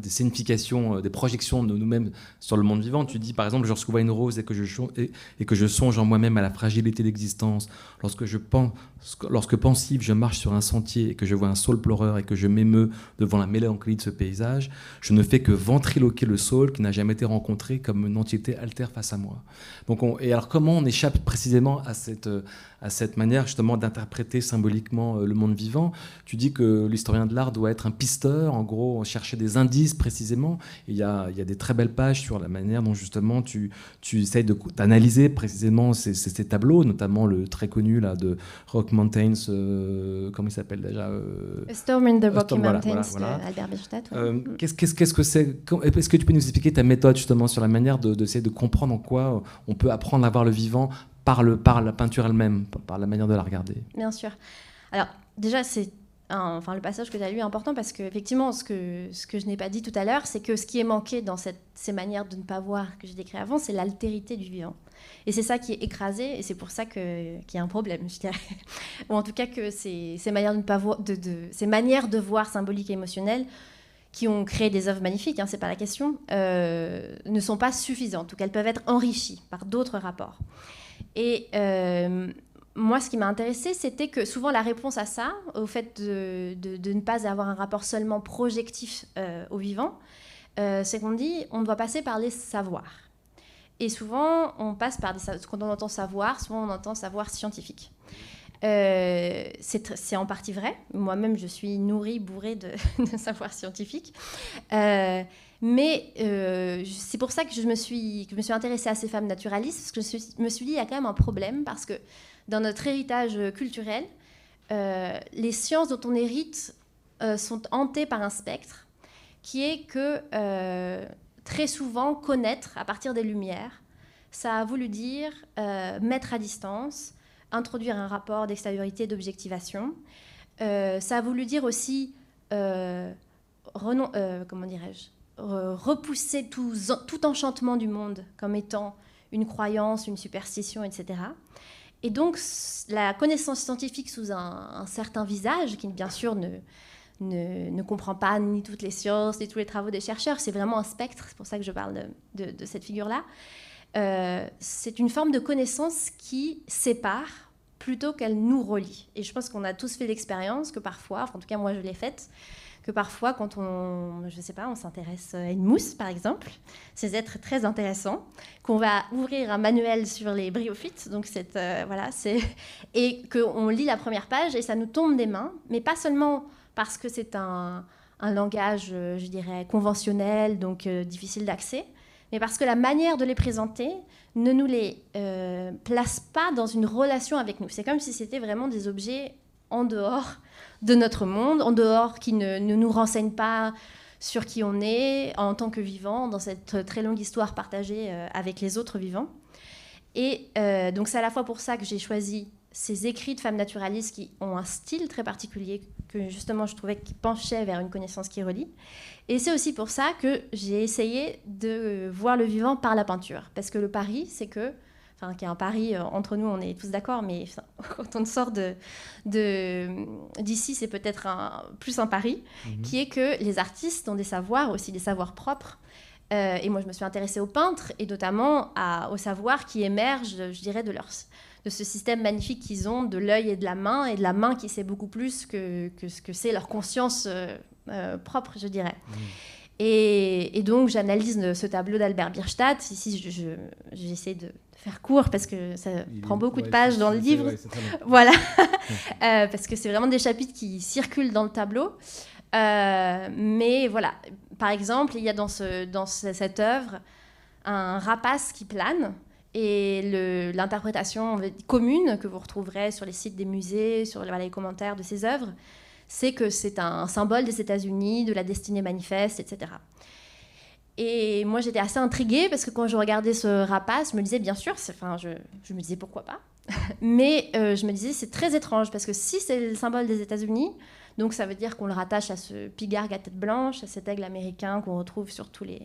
significations, des projections de nous-mêmes sur le monde vivant. Tu dis par exemple, lorsque je vois une rose et que je songe en moi-même à la fragilité de l'existence, lorsque pensif je marche sur un sentier et que je vois un saule pleureur et que je m'émeus devant la mélancolie de ce paysage, je ne fais que ventriloquer le saule qui n'a jamais été rencontré comme une entité altère face à moi. Donc et alors comment on échappe précisément à cette manière justement d'interpréter symboliquement le monde vivant? Tu dis que l'historien de l'art doit être un pisteur, en gros, chercher des indices précisément. Il y a des très belles pages sur la manière dont justement tu essayes d'analyser précisément ces tableaux, notamment le très connu là, de Rock Mountains, comment il s'appelle déjà A Storm in the Rocky Mountains voilà. d'Albert Bechstadt. Qu'est-ce que c'est? Est-ce que tu peux nous expliquer ta méthode justement sur la manière d'essayer de comprendre en quoi on peut apprendre à voir le vivant par la peinture elle-même, par la manière de la regarder? Bien sûr. Alors, déjà, le passage que tu as lu est important parce qu'effectivement, ce que je n'ai pas dit tout à l'heure, c'est que ce qui est manqué dans ces manières de ne pas voir que j'ai décrit avant, c'est l'altérité du vivant. Et c'est ça qui est écrasé, et c'est pour ça qu'il y a un problème, je dirais. Ou en tout cas que ces manières de ne pas voir, ces manières de voir symboliques et émotionnelles, qui ont créé des œuvres magnifiques, c'est pas la question, ne sont pas suffisantes, en tout cas elles peuvent être enrichies par d'autres rapports. Et moi, ce qui m'a intéressée, c'était que souvent la réponse à ça, au fait de ne pas avoir un rapport seulement projectif au vivant, c'est qu'on dit on doit passer par les savoirs. Et souvent, on passe par quand on entend savoir, souvent on entend savoir scientifique. C'est en partie vrai. Moi-même, je suis nourrie, bourrée de savoir scientifique. Mais c'est pour ça que je me suis intéressée à ces femmes naturalistes, parce que je me suis dit, il y a quand même un problème, parce que dans notre héritage culturel, les sciences dont on hérite sont hantées par un spectre, qui est que très souvent, connaître à partir des Lumières, ça a voulu dire mettre à distance, introduire un rapport d'extériorité, d'objectivation. Ça a voulu dire aussi, repousser tout enchantement du monde comme étant une croyance, une superstition, etc. Et donc, la connaissance scientifique sous un certain visage, qui bien sûr ne comprend pas ni toutes les sciences, ni tous les travaux des chercheurs, c'est vraiment un spectre, c'est pour ça que je parle de cette figure-là. C'est une forme de connaissance qui sépare plutôt qu'elle nous relie. Et je pense qu'on a tous fait l'expérience que parfois, en tout cas moi je l'ai faite, que parfois quand on s'intéresse à une mousse par exemple, ces êtres très intéressants, qu'on va ouvrir un manuel sur les bryophytes, donc et qu'on lit la première page et ça nous tombe des mains, mais pas seulement parce que c'est un langage, je dirais, conventionnel, donc difficile d'accès, mais parce que la manière de les présenter ne nous les place pas dans une relation avec nous. C'est comme si c'était vraiment des objets en dehors de notre monde, en dehors qui ne nous renseignent pas sur qui on est en tant que vivant dans cette très longue histoire partagée avec les autres vivants. Et donc c'est à la fois pour ça que j'ai choisi ces écrits de femmes naturalistes qui ont un style très particulier que justement je trouvais qui penchait vers une connaissance qui relie. Et c'est aussi pour ça que j'ai essayé de voir le vivant par la peinture. Parce que le pari, c'est que, qu'il y a un pari, entre nous on est tous d'accord, mais quand on sort d'ici, c'est peut-être plus un pari, qui est que les artistes ont des savoirs, aussi des savoirs propres. Et moi je me suis intéressée aux peintres, et notamment aux savoirs qui émergent, je dirais, de ce système magnifique qu'ils ont de l'œil et de la main qui sait beaucoup plus que ce que c'est leur conscience propre, je dirais. Et donc, j'analyse ce tableau d'Albert Bierstadt. Ici, j'essaie de faire court parce que ça prend beaucoup de pages dans le livre. Voilà, parce que c'est vraiment des chapitres qui circulent dans le tableau. Mais voilà, par exemple, il y a dans cette œuvre un rapace qui plane. Et l'interprétation commune que vous retrouverez sur les sites des musées, sur les commentaires de ces œuvres, c'est que c'est un symbole des États-Unis, de la destinée manifeste, etc. Et moi, j'étais assez intriguée parce que quand je regardais ce rapace, je me disais, bien sûr, je me disais pourquoi pas. Mais je me disais, c'est très étrange parce que si c'est le symbole des États-Unis, donc ça veut dire qu'on le rattache à ce pigargue à tête blanche, à cet aigle américain qu'on retrouve sur tous les...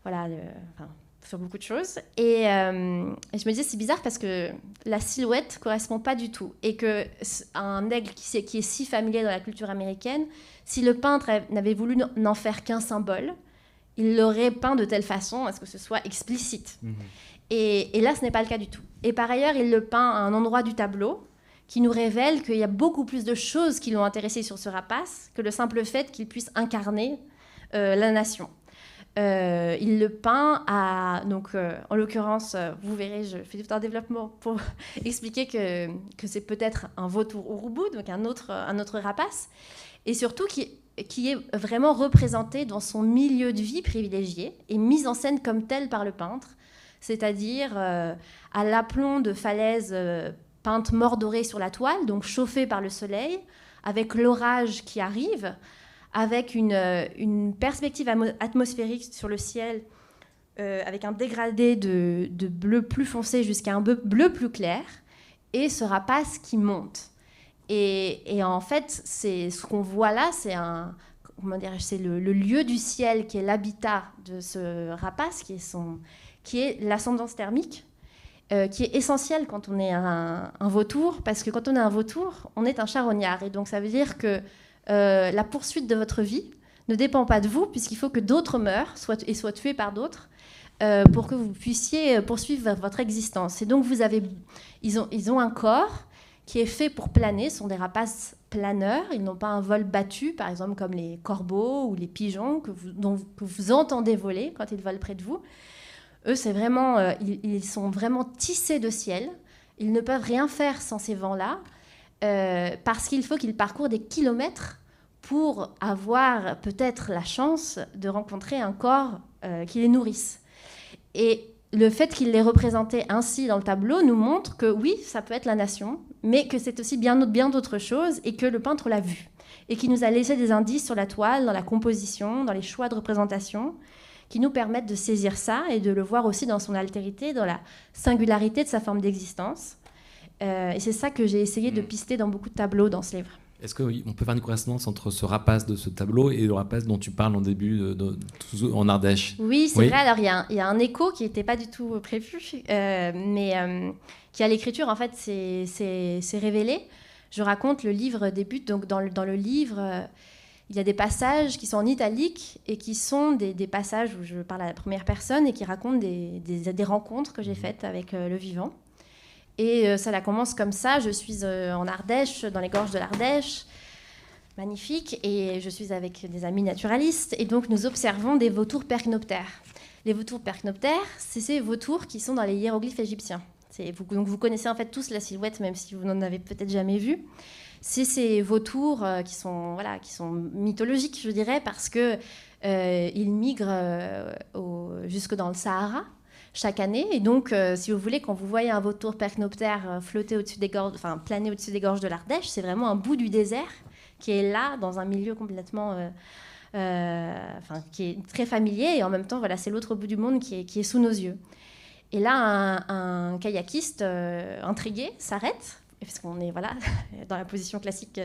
Voilà, sur beaucoup de choses. Et je me disais, c'est bizarre parce que la silhouette ne correspond pas du tout. Et qu'un aigle qui est si familier dans la culture américaine, si le peintre n'avait voulu n'en faire qu'un symbole, il l'aurait peint de telle façon à ce que ce soit explicite. Mmh. Et là, ce n'est pas le cas du tout. Et par ailleurs, il le peint à un endroit du tableau qui nous révèle qu'il y a beaucoup plus de choses qui l'ont intéressé sur ce rapace que le simple fait qu'il puisse incarner la nation. Il le peint donc en l'occurrence, vous verrez, je fais tout un développement pour expliquer que c'est peut-être un vautour urubu, donc un autre rapace, et surtout qui est vraiment représenté dans son milieu de vie privilégié et mis en scène comme tel par le peintre, c'est-à-dire à l'aplomb de falaises peintes mordorées sur la toile, donc chauffées par le soleil, avec l'orage qui arrive, avec une perspective atmosphérique sur le ciel, avec un dégradé de bleu plus foncé jusqu'à un bleu plus clair, et ce rapace qui monte. Et en fait, ce qu'on voit là, c'est le lieu du ciel qui est l'habitat de ce rapace, qui est l'ascendance thermique, qui est essentielle quand on est un vautour, parce que quand on est un vautour, on est un charognard. Et donc ça veut dire que la poursuite de votre vie ne dépend pas de vous, puisqu'il faut que d'autres meurent et soient tués par d'autres pour que vous puissiez poursuivre votre existence. Et donc ils ont un corps qui est fait pour planer, ce sont des rapaces planeurs, ils n'ont pas un vol battu, par exemple comme les corbeaux ou les pigeons que vous entendez voler quand ils volent près de vous. Eux, c'est vraiment, ils sont vraiment tissés de ciel, ils ne peuvent rien faire sans ces vents-là, parce qu'il faut qu'ils parcourent des kilomètres pour avoir peut-être la chance de rencontrer un corps qui les nourrisse. Et le fait qu'il l'ait représenté ainsi dans le tableau nous montre que oui, ça peut être la nation, mais que c'est aussi bien d'autres choses et que le peintre l'a vu. Et qui nous a laissé des indices sur la toile, dans la composition, dans les choix de représentation, qui nous permettent de saisir ça et de le voir aussi dans son altérité, dans la singularité de sa forme d'existence. Et c'est ça que j'ai essayé de pister dans beaucoup de tableaux dans ce livre. Est-ce qu'on peut faire une correspondance entre ce rapace de ce tableau et le rapace dont tu parles en début en Ardèche ? Oui, c'est vrai. Alors, il y a un écho qui n'était pas du tout prévu, mais qui, à l'écriture, en fait, s'est révélé. Je raconte, le livre débute, donc dans le livre, il y a des passages qui sont en italique et qui sont des passages où je parle à la première personne et qui racontent des rencontres que j'ai faites avec le vivant. Et ça commence comme ça, je suis en Ardèche, dans les gorges de l'Ardèche, magnifique, et je suis avec des amis naturalistes, et donc nous observons des vautours percnoptères. Les vautours percnoptères, c'est ces vautours qui sont dans les hiéroglyphes égyptiens. Donc vous connaissez en fait tous la silhouette, même si vous n'en avez peut-être jamais vu. C'est ces vautours qui sont mythologiques, je dirais, parce qu'ils migrent jusque dans le Sahara chaque année. Et donc, si vous voulez, quand vous voyez un vautour percnoptère flotter au-dessus des gorges, planer au-dessus des gorges de l'Ardèche, c'est vraiment un bout du désert qui est là, dans un milieu complètement... qui est très familier. Et en même temps, voilà, c'est l'autre bout du monde qui est sous nos yeux. Et là, un kayakiste intrigué s'arrête, parce qu'on est dans la position classique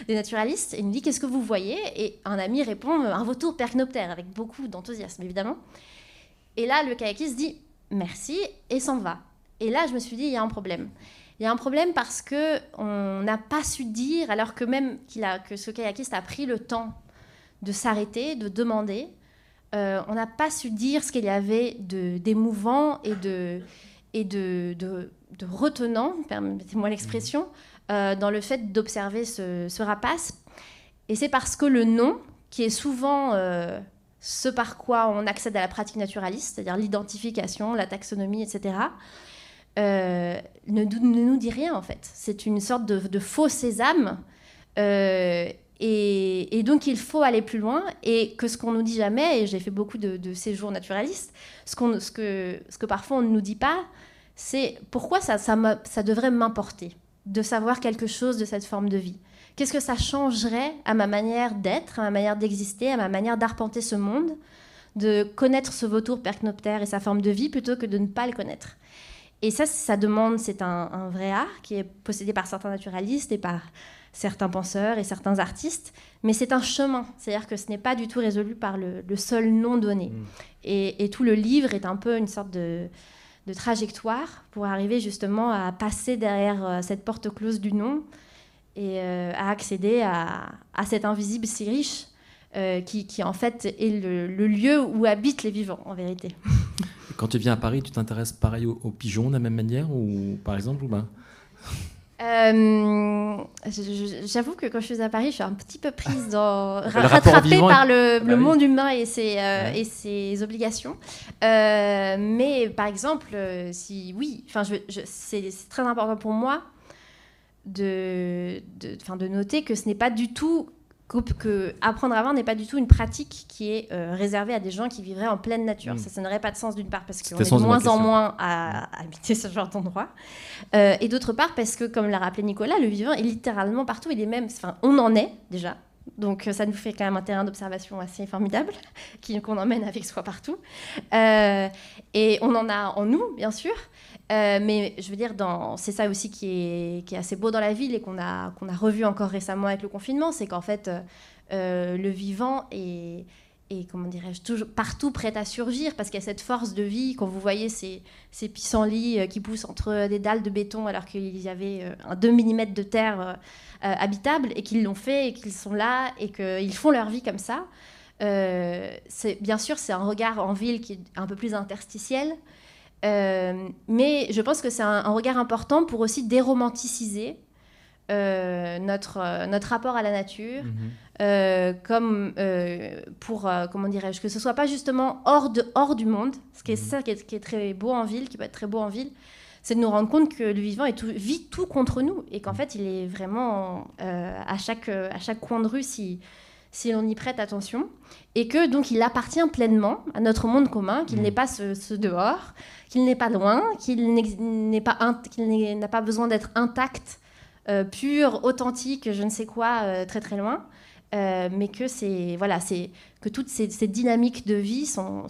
des naturalistes, et il nous dit « Qu'est-ce que vous voyez ?» Et un ami répond « Un vautour percnoptère », avec beaucoup d'enthousiasme, évidemment. Et là, le kayakiste dit « Merci » et s'en va. Et là, je me suis dit, il y a un problème. Il y a un problème parce qu'on n'a pas su dire, alors que même que ce kayakiste a pris le temps de s'arrêter, de demander, on n'a pas su dire ce qu'il y avait d'émouvant et de retenant, permettez-moi l'expression, dans le fait d'observer ce rapace. Et c'est parce que le nom, qui est souvent ce par quoi on accède à la pratique naturaliste, c'est-à-dire l'identification, la taxonomie, etc., ne nous dit rien en fait. C'est une sorte de faux sésame, et donc il faut aller plus loin, et que ce qu'on nous dit jamais, et j'ai fait beaucoup de séjours naturalistes, ce que parfois on ne nous dit pas, c'est pourquoi ça devrait m'importer de savoir quelque chose de cette forme de vie. Qu'est-ce que ça changerait à ma manière d'être, à ma manière d'exister, à ma manière d'arpenter ce monde, de connaître ce vautour percnoptère et sa forme de vie plutôt que de ne pas le connaître. Et ça demande, c'est un vrai art qui est possédé par certains naturalistes et par certains penseurs et certains artistes, mais c'est un chemin, c'est-à-dire que ce n'est pas du tout résolu par le seul nom donné. Et tout le livre est un peu une sorte de trajectoire pour arriver justement à passer derrière cette porte close du nom et à accéder à cet invisible si riche qui en fait est le lieu où habitent les vivants, en vérité. Quand tu viens à Paris, tu t'intéresses pareil aux pigeons de la même manière, ou par exemple, ou ben J'avoue que quand je suis à Paris, je suis un petit peu prise rattrapée par le monde humain et ses obligations. Mais par exemple, c'est très important pour moi de noter que ce n'est pas du tout que apprendre à voir n'est pas du tout une pratique qui est réservée à des gens qui vivraient en pleine nature. Ça n'aurait pas de sens, d'une part parce qu'on est de moins en moins à habiter ce genre d'endroit, et d'autre part parce que, comme l'a rappelé Nicolas, le vivant est littéralement partout. Il est même, on en est déjà, donc ça nous fait quand même un terrain d'observation assez formidable qu'on emmène avec soi partout, et on en a en nous, bien sûr. Mais je veux dire, c'est ça aussi qui est assez beau dans la ville et qu'on a revu encore récemment avec le confinement, c'est qu'en fait, le vivant est comment dirais-je, toujours partout prêt à surgir, parce qu'il y a cette force de vie. Quand vous voyez ces pissenlits qui poussent entre des dalles de béton alors qu'il y avait 2 mm de terre habitable, et qu'ils l'ont fait, et qu'ils sont là, et qu'ils font leur vie comme ça, bien sûr, c'est un regard en ville qui est un peu plus interstitiel. Mais je pense que c'est un regard important pour aussi déromanticiser notre rapport à la nature, comment dirais-je, que ce soit pas justement hors du monde, ce qui est ça qui est très beau en ville, qui peut être très beau en ville, c'est de nous rendre compte que le vivant vit tout contre nous, et qu'en fait il est vraiment à chaque coin de rue si on y prête attention, et que donc il appartient pleinement à notre monde commun, qu'il n'est pas ce dehors, qu'il n'est pas loin, qu'il n'a pas besoin d'être intact, pur, authentique, je ne sais quoi, très très loin, mais que toutes ces dynamiques de vie sont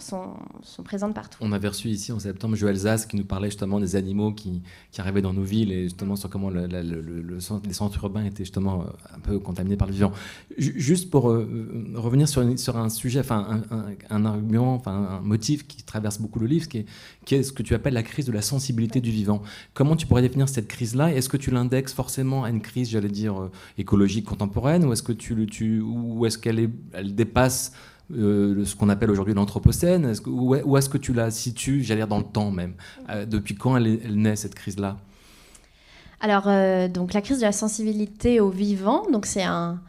présentes partout. On avait reçu ici en septembre Joël Zas qui nous parlait justement des animaux qui arrivaient dans nos villes, et justement sur comment les centres urbains étaient justement un peu contaminés par le vivant. Juste pour revenir sur un sujet, un argument, un motif qui traverse beaucoup le livre, qui est ce que tu appelles la crise de la sensibilité du vivant. Comment tu pourrais définir cette crise-là? Est-ce que tu l'indexes forcément à une crise, j'allais dire, écologique contemporaine, ou est-ce qu'elle dépasse ce qu'on appelle aujourd'hui l'anthropocène, ou est-ce que tu la situes, j'allais dire, dans le temps même? Depuis quand elle naît, cette crise-là? Alors, donc la crise de la sensibilité au vivant, donc c'est un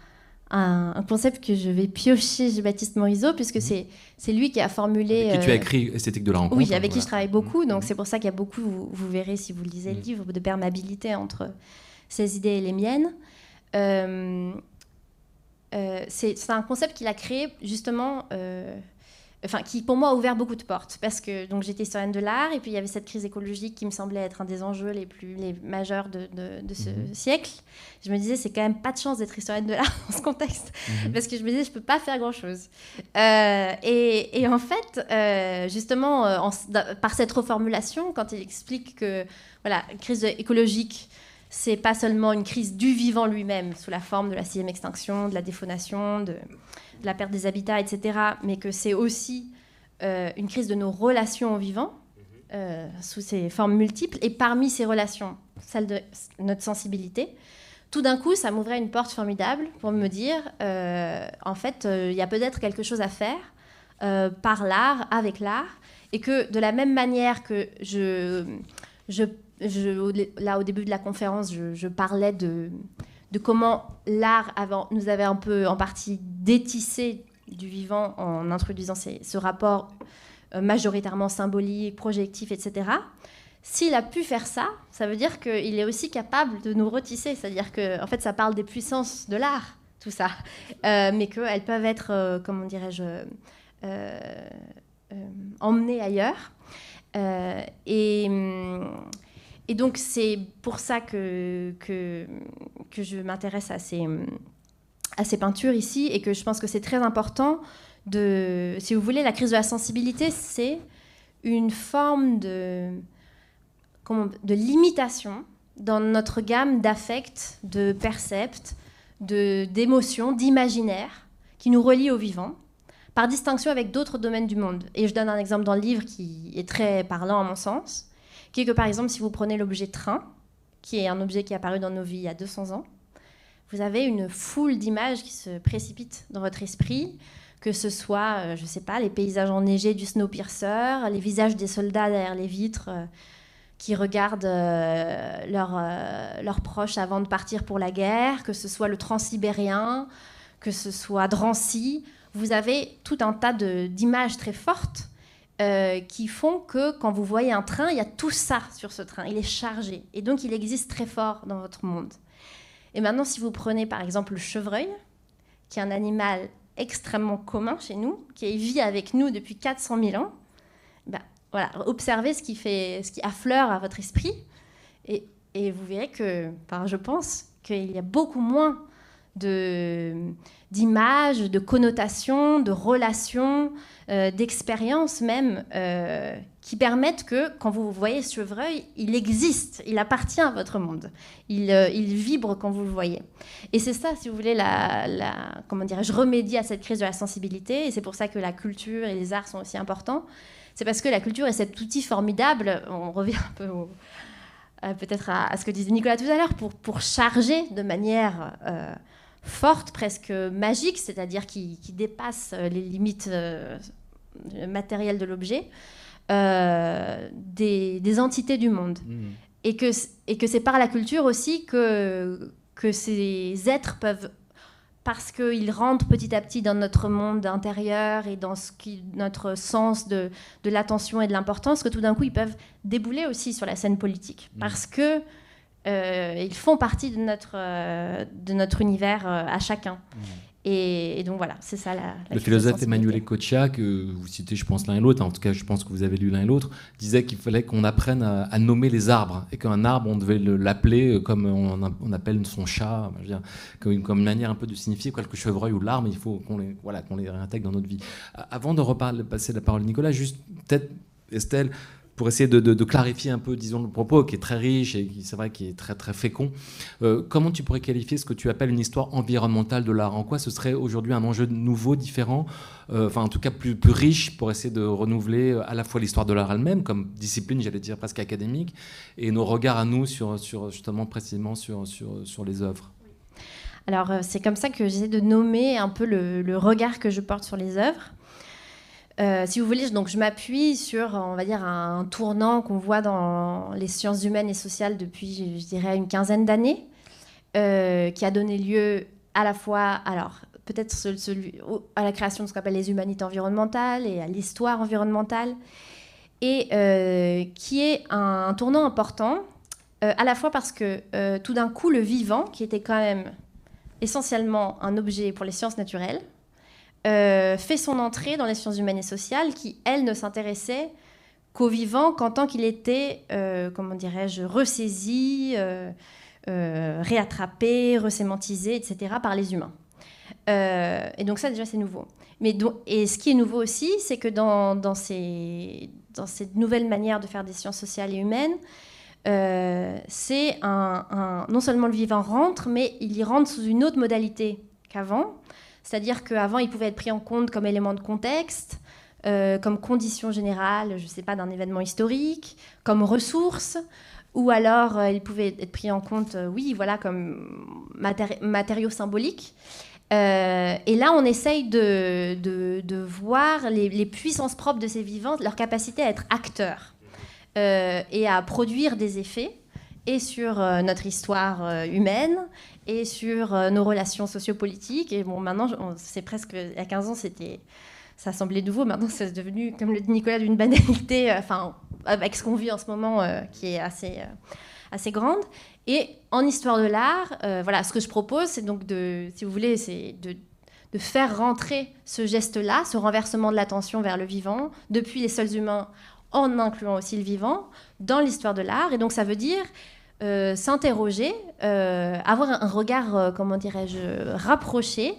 concept que je vais piocher chez Baptiste Morisot, puisque c'est lui qui a formulé... Avec qui tu as écrit Esthétique de la rencontre. Oui, avec qui je travaille beaucoup, donc c'est pour ça qu'il y a beaucoup, vous verrez si vous lisez le livre, de perméabilité entre ses idées et les miennes. C'est un concept qu'il a créé justement, qui pour moi a ouvert beaucoup de portes, parce que donc j'étais historienne de l'art, et puis il y avait cette crise écologique qui me semblait être un des enjeux les majeurs de ce siècle. Je me disais, c'est quand même pas de chance d'être historienne de l'art dans ce contexte, parce que je me disais, je peux pas faire grand chose, et en fait justement par cette reformulation, quand il explique que voilà, crise écologique, c'est pas seulement une crise du vivant lui-même, sous la forme de la 6e extinction, de la défaunation, de la perte des habitats, etc., mais que c'est aussi une crise de nos relations au vivant, sous ses formes multiples, et parmi ces relations, celle de notre sensibilité. Tout d'un coup, ça m'ouvrait une porte formidable pour me dire, en fait, il y a peut-être quelque chose à faire par l'art, avec l'art, et que de la même manière que là, au début de la conférence, je parlais de comment l'art nous avait un peu, en partie, détissé du vivant en introduisant ce rapport majoritairement symbolique, projectif, etc. S'il a pu faire ça, ça veut dire qu'il est aussi capable de nous retisser. C'est-à-dire que, en fait, ça parle des puissances de l'art, tout ça, mais qu'elles peuvent être, comment dirais-je, emmenées ailleurs. Et donc, c'est pour ça que je m'intéresse à ces peintures ici, et que je pense que c'est très important si vous voulez, la crise de la sensibilité, c'est une forme de limitation dans notre gamme d'affects, de percepts, d'émotions, d'imaginaires qui nous relient au vivant, par distinction avec d'autres domaines du monde. Et je donne un exemple dans le livre qui est très parlant à mon sens, qui est que par exemple, si vous prenez l'objet train, qui est un objet qui est apparu dans nos vies il y a 200 ans, vous avez une foule d'images qui se précipitent dans votre esprit, que ce soit, je ne sais pas, les paysages enneigés du Snowpiercer, les visages des soldats derrière les vitres qui regardent leurs proches avant de partir pour la guerre, que ce soit le Transsibérien, que ce soit Drancy. Vous avez tout un tas d'images très fortes qui font que quand vous voyez un train, il y a tout ça sur ce train. Il est chargé. Et donc, il existe très fort dans votre monde. Et maintenant, si vous prenez par exemple le chevreuil, qui est un animal extrêmement commun chez nous, qui vit avec nous depuis 400 000 ans, ben, voilà, observez ce qui affleure à votre esprit, et vous verrez que, enfin, je pense qu'il y a beaucoup moins d'images, de connotations, de relations, d'expériences même, qui permettent que, quand vous voyez ce chevreuil, il existe, il appartient à votre monde. Il vibre quand vous le voyez. Et c'est ça, si vous voulez, comment dirais-je, remédier à cette crise de la sensibilité. Et c'est pour ça que la culture et les arts sont aussi importants. C'est parce que la culture est cet outil formidable, on revient un peu peut-être à ce que disait Nicolas tout à l'heure, pour charger de manière forte, presque magique, c'est-à-dire qui dépasse les limites matérielles de l'objet, des entités du monde. Et que c'est par la culture aussi que ces êtres peuvent, parce qu'ils rentrent petit à petit dans notre monde intérieur et dans notre sens de l'attention et de l'importance, que tout d'un coup ils peuvent débouler aussi sur la scène politique, parce que ils font partie de notre univers à chacun. Et donc voilà, c'est ça le philosophe Emmanuel Ecochia, que vous citez, je pense, l'un et l'autre, en tout cas je pense que vous avez lu l'un et l'autre, disait qu'il fallait qu'on apprenne à nommer les arbres, et qu'un arbre, on devait l'appeler comme on appelle son chat, je veux dire, comme une manière un peu de signifier quoi, que le chevreuil ou l'arbre, il faut qu'on les réintègre dans notre vie. Avant de passer la parole à Nicolas, juste peut-être, Estelle, pour essayer de clarifier un peu, disons, le propos qui est très riche et c'est vrai qui est très, très fécond. Comment tu pourrais qualifier ce que tu appelles une histoire environnementale de l'art ? En quoi ce serait aujourd'hui un enjeu nouveau, différent, enfin en tout cas plus riche pour essayer de renouveler à la fois l'histoire de l'art elle-même, comme discipline, j'allais dire presque académique, et nos regards à nous sur justement précisément sur les œuvres ? Alors c'est comme ça que j'essaie de nommer un peu le regard que je porte sur les œuvres. Si vous voulez, donc je m'appuie sur, on va dire, un tournant qu'on voit dans les sciences humaines et sociales depuis, je dirais, une quinzaine d'années, qui a donné lieu à la fois, alors peut-être à la création de ce qu'on appelle les humanités environnementales et à l'histoire environnementale, et qui est un tournant important, à la fois parce que tout d'un coup, le vivant, qui était quand même essentiellement un objet pour les sciences naturelles, fait son entrée dans les sciences humaines et sociales qui, elles, ne s'intéressaient qu'au vivant qu'en tant qu'il était, comment dirais-je, ressaisi, réattrapé, resémantisé, etc., par les humains. Et donc ça, déjà, c'est nouveau. Et ce qui est nouveau aussi, c'est que dans cette nouvelle manière de faire des sciences sociales et humaines, c'est non seulement le vivant rentre, mais il y rentre sous une autre modalité qu'avant. C'est-à-dire qu'avant, il pouvait être pris en compte comme élément de contexte, comme condition générale, je ne sais pas, d'un événement historique, comme ressource, ou alors il pouvait être pris en compte, oui, voilà, comme matériau symbolique. Et là, on essaye de voir les puissances propres de ces vivants, leur capacité à être acteurs et à produire des effets, et sur notre histoire humaine et sur nos relations sociopolitiques. Et bon, maintenant, c'est presque, il y a 15 ans, ça semblait nouveau. Maintenant, c'est devenu, comme le dit Nicolas, d'une banalité, avec ce qu'on vit en ce moment, qui est assez grande. Et en histoire de l'art, voilà, ce que je propose, c'est donc si vous voulez, c'est de faire rentrer ce geste-là, ce renversement de l'attention vers le vivant, depuis les seuls humains, en incluant aussi le vivant, dans l'histoire de l'art. Et donc, ça veut dire s'interroger, avoir un regard, comment dirais-je, rapproché,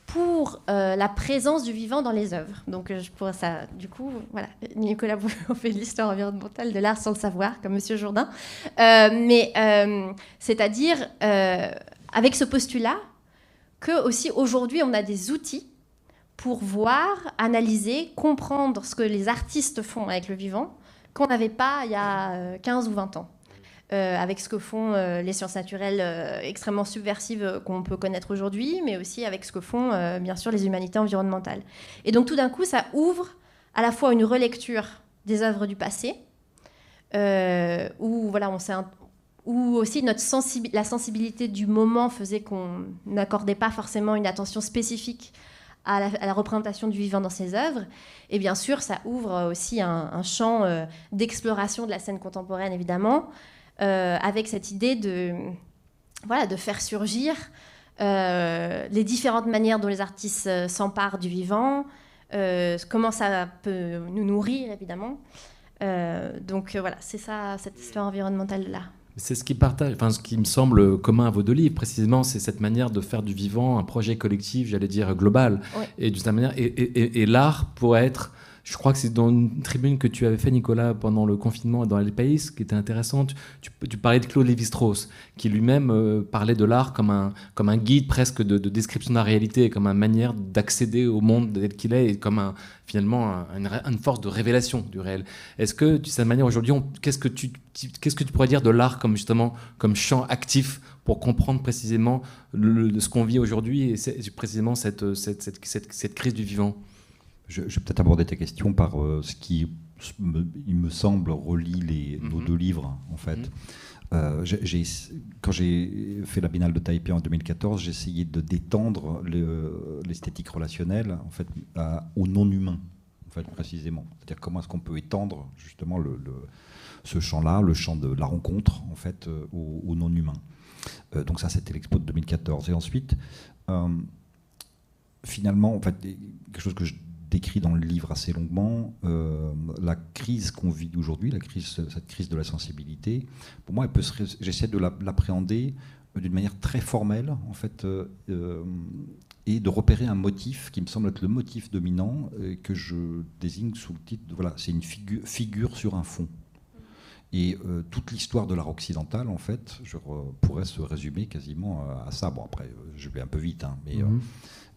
pour la présence du vivant dans les œuvres. Donc, pour ça, du coup, voilà, Nicolas on fait de l'histoire environnementale de l'art sans le savoir, comme Monsieur Jourdain. C'est-à-dire, avec ce postulat, que aussi aujourd'hui, on a des outils pour voir, analyser, comprendre ce que les artistes font avec le vivant, qu'on n'avait pas il y a 15 ou 20 ans. Avec ce que font les sciences naturelles extrêmement subversives qu'on peut connaître aujourd'hui, mais aussi avec ce que font, bien sûr, les humanités environnementales. Et donc, tout d'un coup, ça ouvre à la fois une relecture des œuvres du passé, où voilà, où aussi la sensibilité du moment faisait qu'on n'accordait pas forcément une attention spécifique à la représentation du vivant dans ses œuvres. Et bien sûr, ça ouvre aussi un champ d'exploration de la scène contemporaine, évidemment, avec cette idée de faire surgir les différentes manières dont les artistes s'emparent du vivant, comment ça peut nous nourrir, évidemment. Donc voilà, c'est ça, cette histoire environnementale-là. C'est ce qui me semble commun à vos deux livres, précisément, c'est cette manière de faire du vivant un projet collectif, j'allais dire global. Ouais. Et d'une certaine manière, et l'art pourrait être, je crois que c'est dans une tribune que tu avais fait, Nicolas, pendant le confinement dans Les Pays, qui était intéressante. Tu parlais de Claude Lévi-Strauss, qui lui-même parlait de l'art comme un guide presque de description de la réalité, comme une manière d'accéder au monde tel qu'il est, et comme finalement une force de révélation du réel. Est-ce que, de cette manière, aujourd'hui, qu'est-ce que tu pourrais dire de l'art comme champ actif pour comprendre précisément ce qu'on vit aujourd'hui et précisément cette crise du vivant? Je vais peut-être aborder ta question par ce qui, il me semble, relie nos deux livres, en fait. Quand j'ai fait la Biennale de Taipei en 2014, j'ai essayé de détendre l'esthétique relationnelle, en fait, au non-humain, en fait, précisément. C'est-à-dire comment est-ce qu'on peut étendre, justement, ce champ-là, le champ de la rencontre, en fait, au non-humain. Donc ça, c'était l'expo de 2014. Et ensuite, finalement, en fait, quelque chose que je décrit dans le livre assez longuement, la crise qu'on vit aujourd'hui, cette crise de la sensibilité, pour moi, j'essaie de l'appréhender d'une manière très formelle, en fait, et de repérer un motif qui me semble être le motif dominant, que je désigne sous le titre, voilà, c'est une figure sur un fond. Et toute l'histoire de l'art occidental, en fait, pourrait se résumer quasiment à ça. Bon, après, je vais un peu vite, hein, mais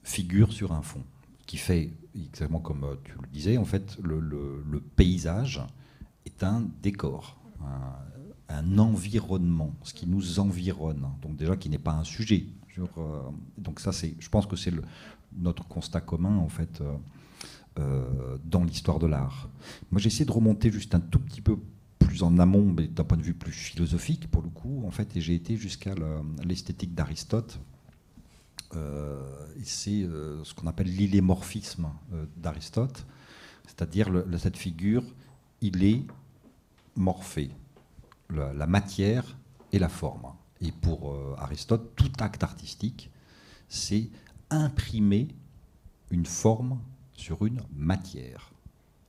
figure sur un fond, qui fait, exactement comme tu le disais, en fait, le paysage est un décor, un environnement, ce qui nous environne, donc déjà qui n'est pas un sujet. Donc ça, je pense que c'est notre constat commun, en fait, dans l'histoire de l'art. Moi, j'ai essayé de remonter juste un tout petit peu plus en amont, mais d'un point de vue plus philosophique, pour le coup, en fait, et j'ai été jusqu'à l'esthétique d'Aristote. C'est ce qu'on appelle l'illémorphisme d'Aristote, c'est-à-dire cette figure, il est morphé, la matière et la forme. Et pour Aristote, tout acte artistique, c'est imprimer une forme sur une matière.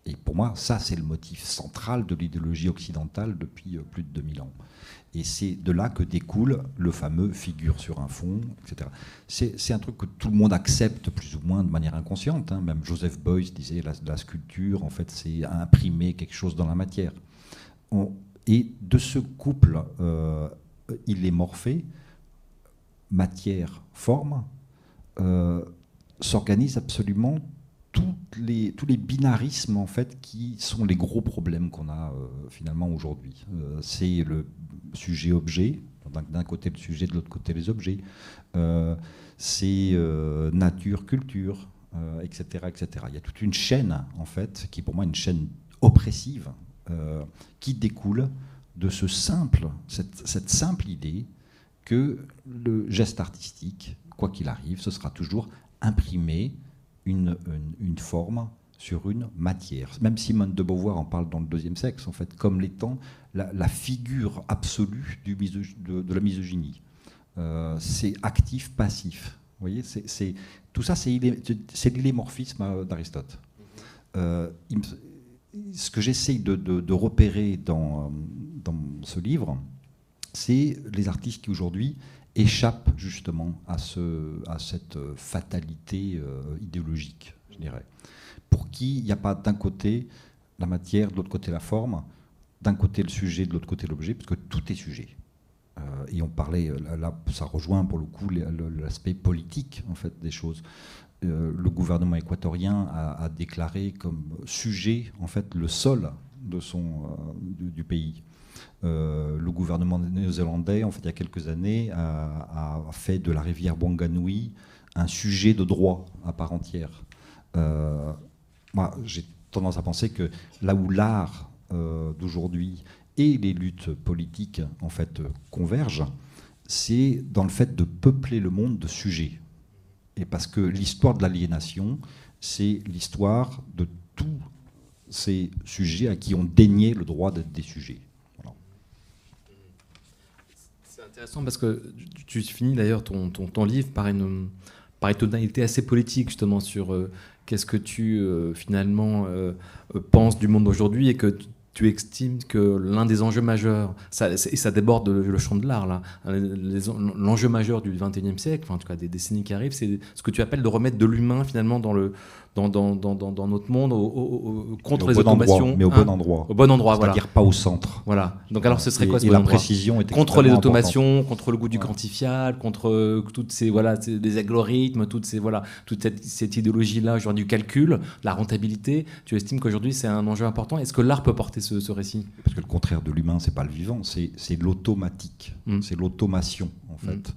Et pour moi, ça, c'est le motif central de l'idéologie occidentale depuis plus de 2000 ans. Et c'est de là que découle le fameux figure sur un fond, etc. C'est un truc que tout le monde accepte plus ou moins de manière inconsciente, hein. Même Joseph Beuys disait la sculpture, en fait, c'est imprimer quelque chose dans la matière. Et de ce couple illémorphé, matière-forme, s'organise absolument tous les binarismes, en fait, qui sont les gros problèmes qu'on a finalement aujourd'hui. C'est le sujet-objet, d'un côté le sujet, de l'autre côté les objets. C'est nature-culture, etc., etc. Il y a toute une chaîne, en fait, qui est pour moi une chaîne oppressive, qui découle de cette simple idée que le geste artistique, quoi qu'il arrive, ce sera toujours imprimer une forme sur une matière. Même Simone de Beauvoir en parle dans Le Deuxième Sexe, en fait, comme l'étant la figure absolue de la misogynie. C'est actif-passif. Vous voyez, tout ça, c'est l'illémorphisme d'Aristote. Ce que j'essaye de repérer dans ce livre, c'est les artistes qui aujourd'hui échappent justement à cette fatalité idéologique, je dirais. Pour qui il n'y a pas d'un côté la matière, de l'autre côté la forme, d'un côté le sujet, de l'autre côté l'objet, parce que tout est sujet. Et on parlait, là, ça rejoint pour le coup l'aspect politique en fait des choses. Le gouvernement équatorien a déclaré comme sujet en fait le sol de du pays. Le gouvernement néo-zélandais, en fait, il y a quelques années, a fait de la rivière Wanganui un sujet de droit à part entière. Moi, j'ai tendance à penser que là où l'art d'aujourd'hui et les luttes politiques en fait convergent, c'est dans le fait de peupler le monde de sujets. Et parce que l'histoire de l'aliénation, c'est l'histoire de tous ces sujets à qui on déniait le droit d'être des sujets. Voilà. C'est intéressant parce que tu finis d'ailleurs ton livre par une tonalité assez politique justement sur qu'est-ce que tu finalement penses du monde d'aujourd'hui et que tu estimes que l'un des enjeux majeurs, ça déborde le champ de l'art, là, l'enjeu majeur du XXIe siècle, enfin, en tout cas des décennies qui arrivent, c'est ce que tu appelles de remettre de l'humain finalement dans notre monde, contre les automations. Mais au bon endroit. Au bon endroit, voilà. C'est-à-dire pas au centre. Voilà. Donc alors ce serait quoi ce bon endroit ? Et la précision est contre les automations, importante. contre le goût du quantifiable, contre toutes ces des algorithmes, toute cette idéologie-là, genre du calcul, la rentabilité. Tu estimes qu'aujourd'hui c'est un enjeu important. Est-ce que l'art peut porter ce récit ? Parce que le contraire de l'humain, c'est pas le vivant, c'est l'automatique, c'est l'automation en fait.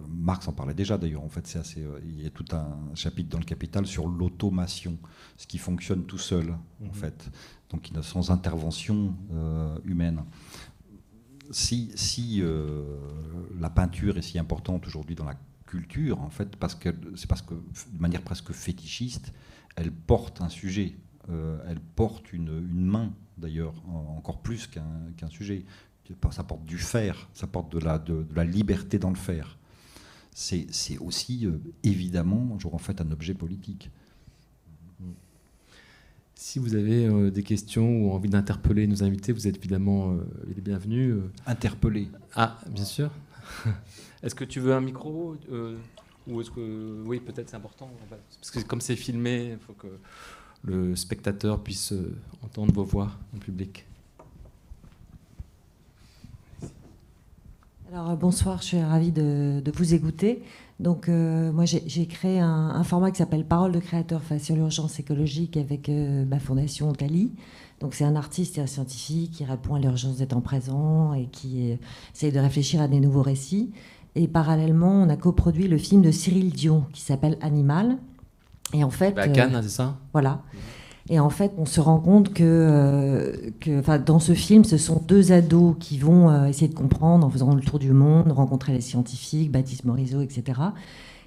Marx en parlait déjà d'ailleurs. En fait, il y a tout un chapitre dans le Capital sur l'automation, ce qui fonctionne tout seul en fait, donc sans intervention humaine. Si la peinture est si importante aujourd'hui dans la culture, en fait, c'est parce que de manière presque fétichiste, elle porte un sujet, elle porte une main d'ailleurs, encore plus qu'un sujet. Ça porte du faire, ça porte de la liberté dans le faire. C'est aussi, évidemment, en fait, un objet politique. Si vous avez des questions ou envie d'interpeller nos invités, vous êtes évidemment les bienvenus. Interpeller. Ah, bien sûr. Est-ce que tu veux un micro ou est-ce que... Oui, peut-être c'est important. Parce que comme c'est filmé, il faut que le spectateur puisse entendre vos voix en public. Alors bonsoir, je suis ravie de vous écouter. Donc moi j'ai créé un format qui s'appelle Parole de créateur face sur l'urgence écologique avec ma fondation Tali. Donc c'est un artiste et un scientifique qui répond à l'urgence des temps présents et qui essaye de réfléchir à des nouveaux récits. Et parallèlement, on a coproduit le film de Cyril Dion qui s'appelle Animal. Et en fait, à Cannes, c'est ça ? Voilà. Et en fait, on se rend compte que dans ce film, ce sont deux ados qui vont essayer de comprendre en faisant le tour du monde, rencontrer les scientifiques, Baptiste Morisot, etc.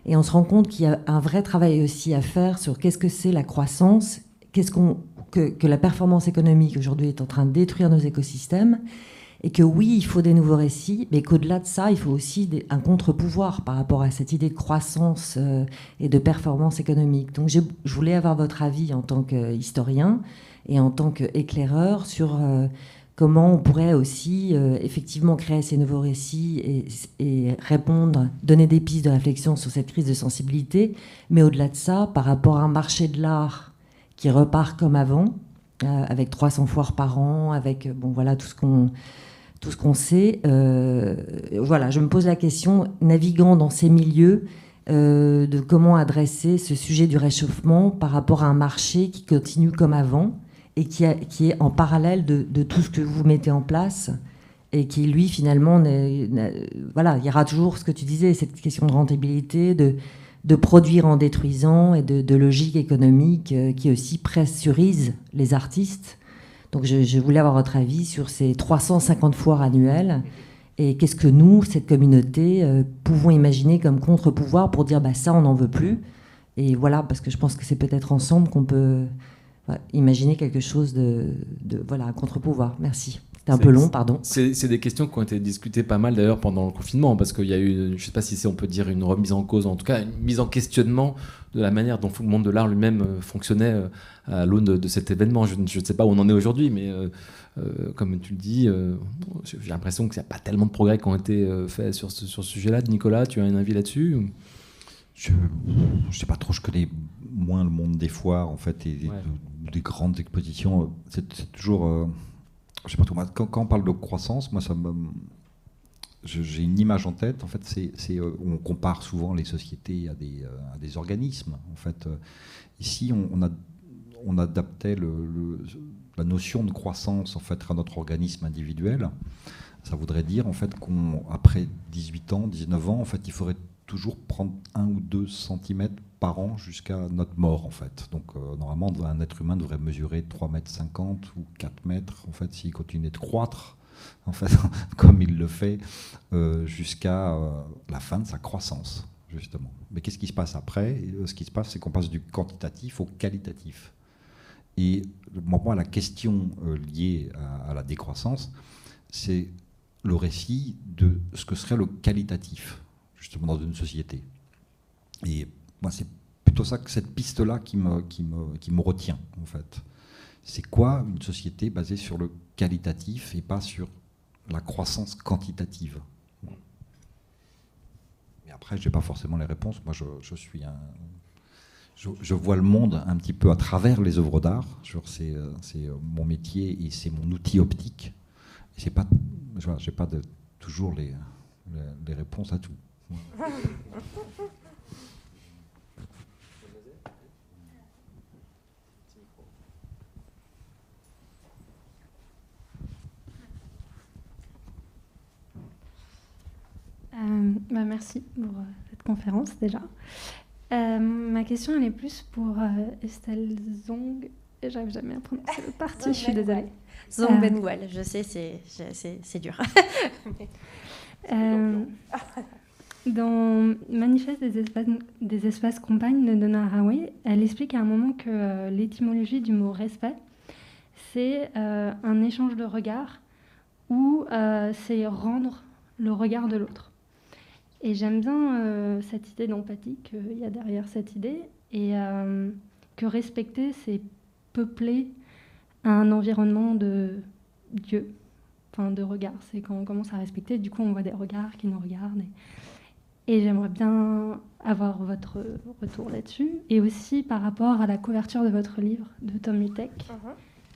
Et on se rend compte qu'il y a un vrai travail aussi à faire sur qu'est-ce que c'est la croissance, que la performance économique aujourd'hui est en train de détruire nos écosystèmes, et que oui, il faut des nouveaux récits, mais qu'au-delà de ça, il faut aussi un contre-pouvoir par rapport à cette idée de croissance et de performance économique. Donc je voulais avoir votre avis en tant qu'historien et en tant qu'éclaireur sur comment on pourrait aussi effectivement créer ces nouveaux récits et répondre, donner des pistes de réflexion sur cette crise de sensibilité, mais au-delà de ça, par rapport à un marché de l'art qui repart comme avant, avec 300 foires par an, avec tout ce qu'on sait. Voilà, je me pose la question, naviguant dans ces milieux, de comment adresser ce sujet du réchauffement par rapport à un marché qui continue comme avant et qui est en parallèle de tout ce que vous mettez en place et qui, lui, finalement, voilà, il y aura toujours ce que tu disais, cette question de rentabilité, de produire en détruisant et de logique économique qui aussi pressurise les artistes. Donc je voulais avoir votre avis sur ces 350 foires annuelles et qu'est-ce que nous, cette communauté, pouvons imaginer comme contre-pouvoir pour dire ça, on n'en veut plus. Et voilà, parce que je pense que c'est peut-être ensemble qu'on peut imaginer quelque chose de un contre-pouvoir. Merci. C'était un peu long, pardon. C'est des questions qui ont été discutées pas mal d'ailleurs pendant le confinement, parce qu'il y a eu, je ne sais pas si on peut dire une remise en cause, en tout cas une mise en questionnement de la manière dont le monde de l'art lui-même fonctionnait à l'aune de cet événement. Je ne sais pas où on en est aujourd'hui, mais comme tu le dis, j'ai l'impression qu'il n'y a pas tellement de progrès qui ont été faits sur ce sujet-là. Nicolas, tu as un avis là-dessus ? Je ne sais pas trop, je connais moins le monde des foires en fait, et des grandes expositions. C'est toujours... je sais pas trop, quand on parle de croissance, moi j'ai une image en tête. En fait, on compare souvent les sociétés à des organismes. En fait, ici, on adaptait la notion de croissance en fait à notre organisme individuel. Ça voudrait dire en fait qu'après 18 ans, 19 ans, en fait, il faudrait toujours prendre 1 ou 2 centimètres par an jusqu'à notre mort, en fait. Donc, normalement, un être humain devrait mesurer 3,50 mètres ou 4 mètres, en fait, s'il continue de croître, en fait, comme il le fait, jusqu'à la fin de sa croissance, justement. Mais qu'est-ce qui se passe après ? Ce qui se passe, c'est qu'on passe du quantitatif au qualitatif. Et moi, la question liée à la décroissance, c'est le récit de ce que serait le qualitatif, justement, dans une société. Et moi, c'est plutôt cette piste-là qui me retient, en fait. C'est quoi une société basée sur le qualitatif et pas sur la croissance quantitative ? Mais après, je n'ai pas forcément les réponses. Moi, je vois le monde un petit peu à travers les œuvres d'art. C'est mon métier et c'est mon outil optique. Et j'ai pas toujours les réponses à tout. Merci pour cette conférence déjà. Ma question elle est plus pour Estelle Zong. J'arrive jamais à prononcer le parti, je suis désolée. Zong Benguel, je sais, c'est dur. Dans Manifeste des espaces compagnes de Donna Haraway, elle explique à un moment que l'étymologie du mot respect, c'est un échange de regards ou c'est rendre le regard de l'autre. Et j'aime bien cette idée d'empathie qu'il y a derrière cette idée, et que respecter, c'est peupler un environnement de Dieu, enfin de regard. C'est quand on commence à respecter, du coup on voit des regards qui nous regardent. Et j'aimerais bien avoir votre retour là-dessus. Et aussi par rapport à la couverture de votre livre, de Tom Utek,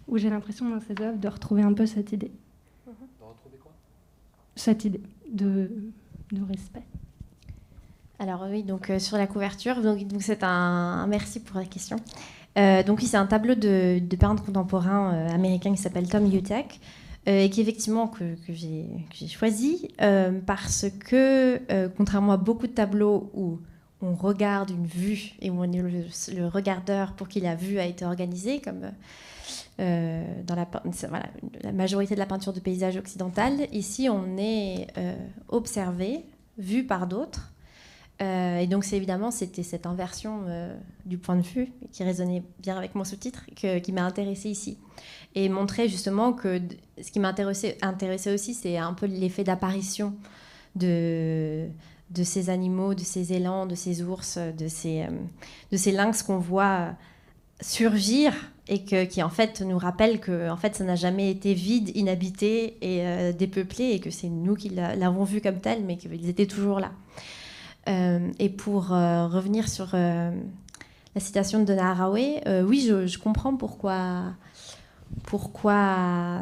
où j'ai l'impression dans ses œuvres de retrouver un peu cette idée. De retrouver quoi ? Cette idée de respect. Alors oui, donc sur la couverture, donc c'est un merci pour la question. Donc oui, c'est un tableau de peintre contemporain américain qui s'appelle Tom Utek, et qui effectivement que j'ai choisi parce que contrairement à beaucoup de tableaux où on regarde une vue et où on est le regardeur pour qui la vue a été organisée, comme dans la majorité de la peinture de paysage occidentale, ici on est observé, vu par d'autres. Et donc c'était cette inversion du point de vue qui résonnait bien avec mon sous-titre qui m'a intéressée ici. Et montrer justement que ce qui m'a intéressé aussi, c'est un peu l'effet d'apparition de ces animaux, de ces élans, de ces ours, de ces lynx qu'on voit surgir et qui en fait nous rappellent que en fait, ça n'a jamais été vide, inhabité et dépeuplé, et que c'est nous qui l'avons vu comme tel, mais qu'ils étaient toujours là. Et pour revenir sur la citation de Donna Haraway, oui, je comprends pourquoi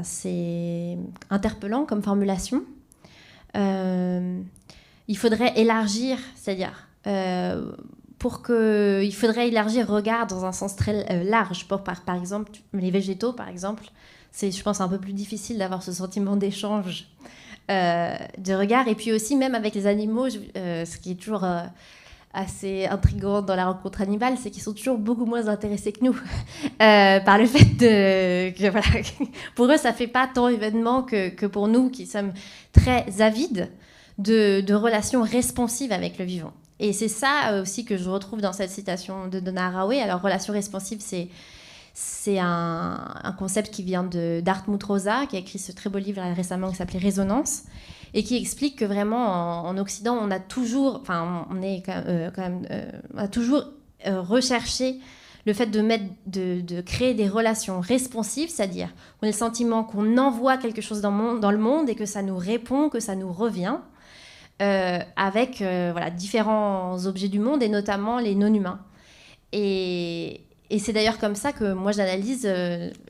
c'est interpellant comme formulation. Il faudrait élargir, c'est-à-dire il faudrait élargir regard dans un sens très large. Par exemple, les végétaux, par exemple, c'est, je pense, un peu plus difficile d'avoir ce sentiment d'échange de regard. Et puis aussi, même avec les animaux, ce qui est toujours assez intrigant dans la rencontre animale, c'est qu'ils sont toujours beaucoup moins intéressés que nous par le fait que voilà, pour eux ça fait pas tant événement que pour nous qui sommes très avides de relations responsives avec le vivant. Et c'est ça aussi que je retrouve dans cette citation de Donna Haraway. Alors relation responsive, c'est un concept qui vient d'Hartmut Rosa, qui a écrit ce très beau livre récemment qui s'appelait Résonance, et qui explique que vraiment en Occident, on a toujours, on a toujours recherché le fait de créer des relations responsives, c'est-à-dire on a le sentiment qu'on envoie quelque chose dans le monde et que ça nous répond, que ça nous revient, avec différents objets du monde et notamment les non-humains. Et c'est d'ailleurs comme ça que moi j'analyse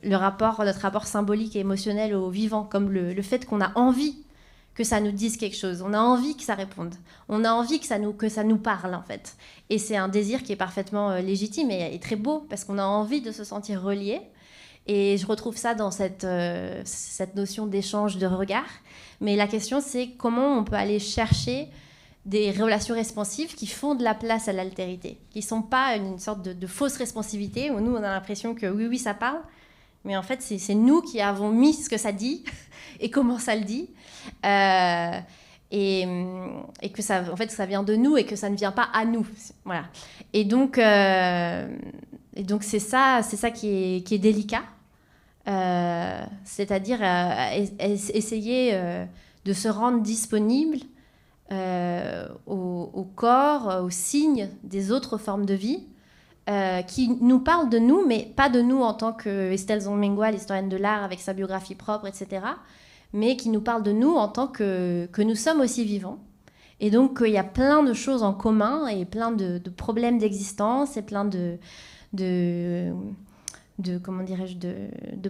notre rapport symbolique et émotionnel au vivant, comme le fait qu'on a envie que ça nous dise quelque chose, on a envie que ça réponde, on a envie que ça nous parle en fait. Et c'est un désir qui est parfaitement légitime et très beau, parce qu'on a envie de se sentir relié. Et je retrouve ça dans cette notion d'échange de regards. Mais la question, c'est comment on peut aller chercher des relations responsives qui font de la place à l'altérité, qui ne sont pas une sorte de fausse responsivité, où nous, on a l'impression que oui, ça parle, mais en fait, c'est nous qui avons mis ce que ça dit et comment ça le dit, et que ça, en fait, ça vient de nous et que ça ne vient pas à nous. Voilà. Et donc c'est ça qui est délicat, c'est-à-dire essayer de se rendre disponible au corps, aux signes des autres formes de vie, qui nous parlent de nous, mais pas de nous en tant que Estelle Zong-Mengwal, historienne de l'art avec sa biographie propre, etc., mais qui nous parlent de nous en tant que nous sommes aussi vivants. Et donc, il y a plein de choses en commun et plein de problèmes d'existence et plein de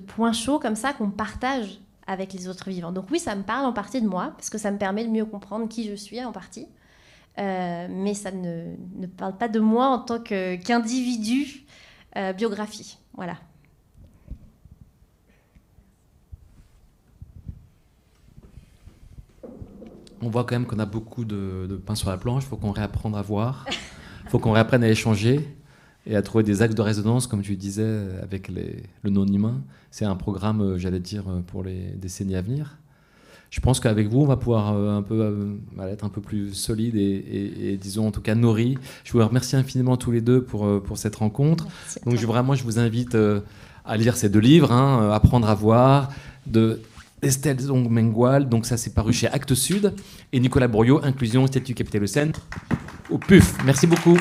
points chauds comme ça qu'on partage avec les autres vivants. Donc oui, ça me parle en partie de moi, parce que ça me permet de mieux comprendre qui je suis en partie. Mais ça ne parle pas de moi en tant qu'individu biographie. Voilà. On voit quand même qu'on a beaucoup de pain sur la planche. Il faut qu'on réapprenne à voir. Il faut qu'on réapprenne à échanger et à trouver des axes de résonance, comme tu disais, avec le non-humain. C'est un programme, j'allais dire, pour les décennies à venir. Je pense qu'avec vous, on va pouvoir être un peu plus solide et disons en tout cas nourri. Je vous remercie infiniment tous les deux pour cette rencontre. Donc je vous invite à lire ces deux livres, Apprendre à voir, de Estelle Zong-Mengwal. Donc ça, c'est paru chez Actes Sud. Et Nicolas Bourriaud, Inclusion, Statut Capitale Scène, au PUF. Merci beaucoup.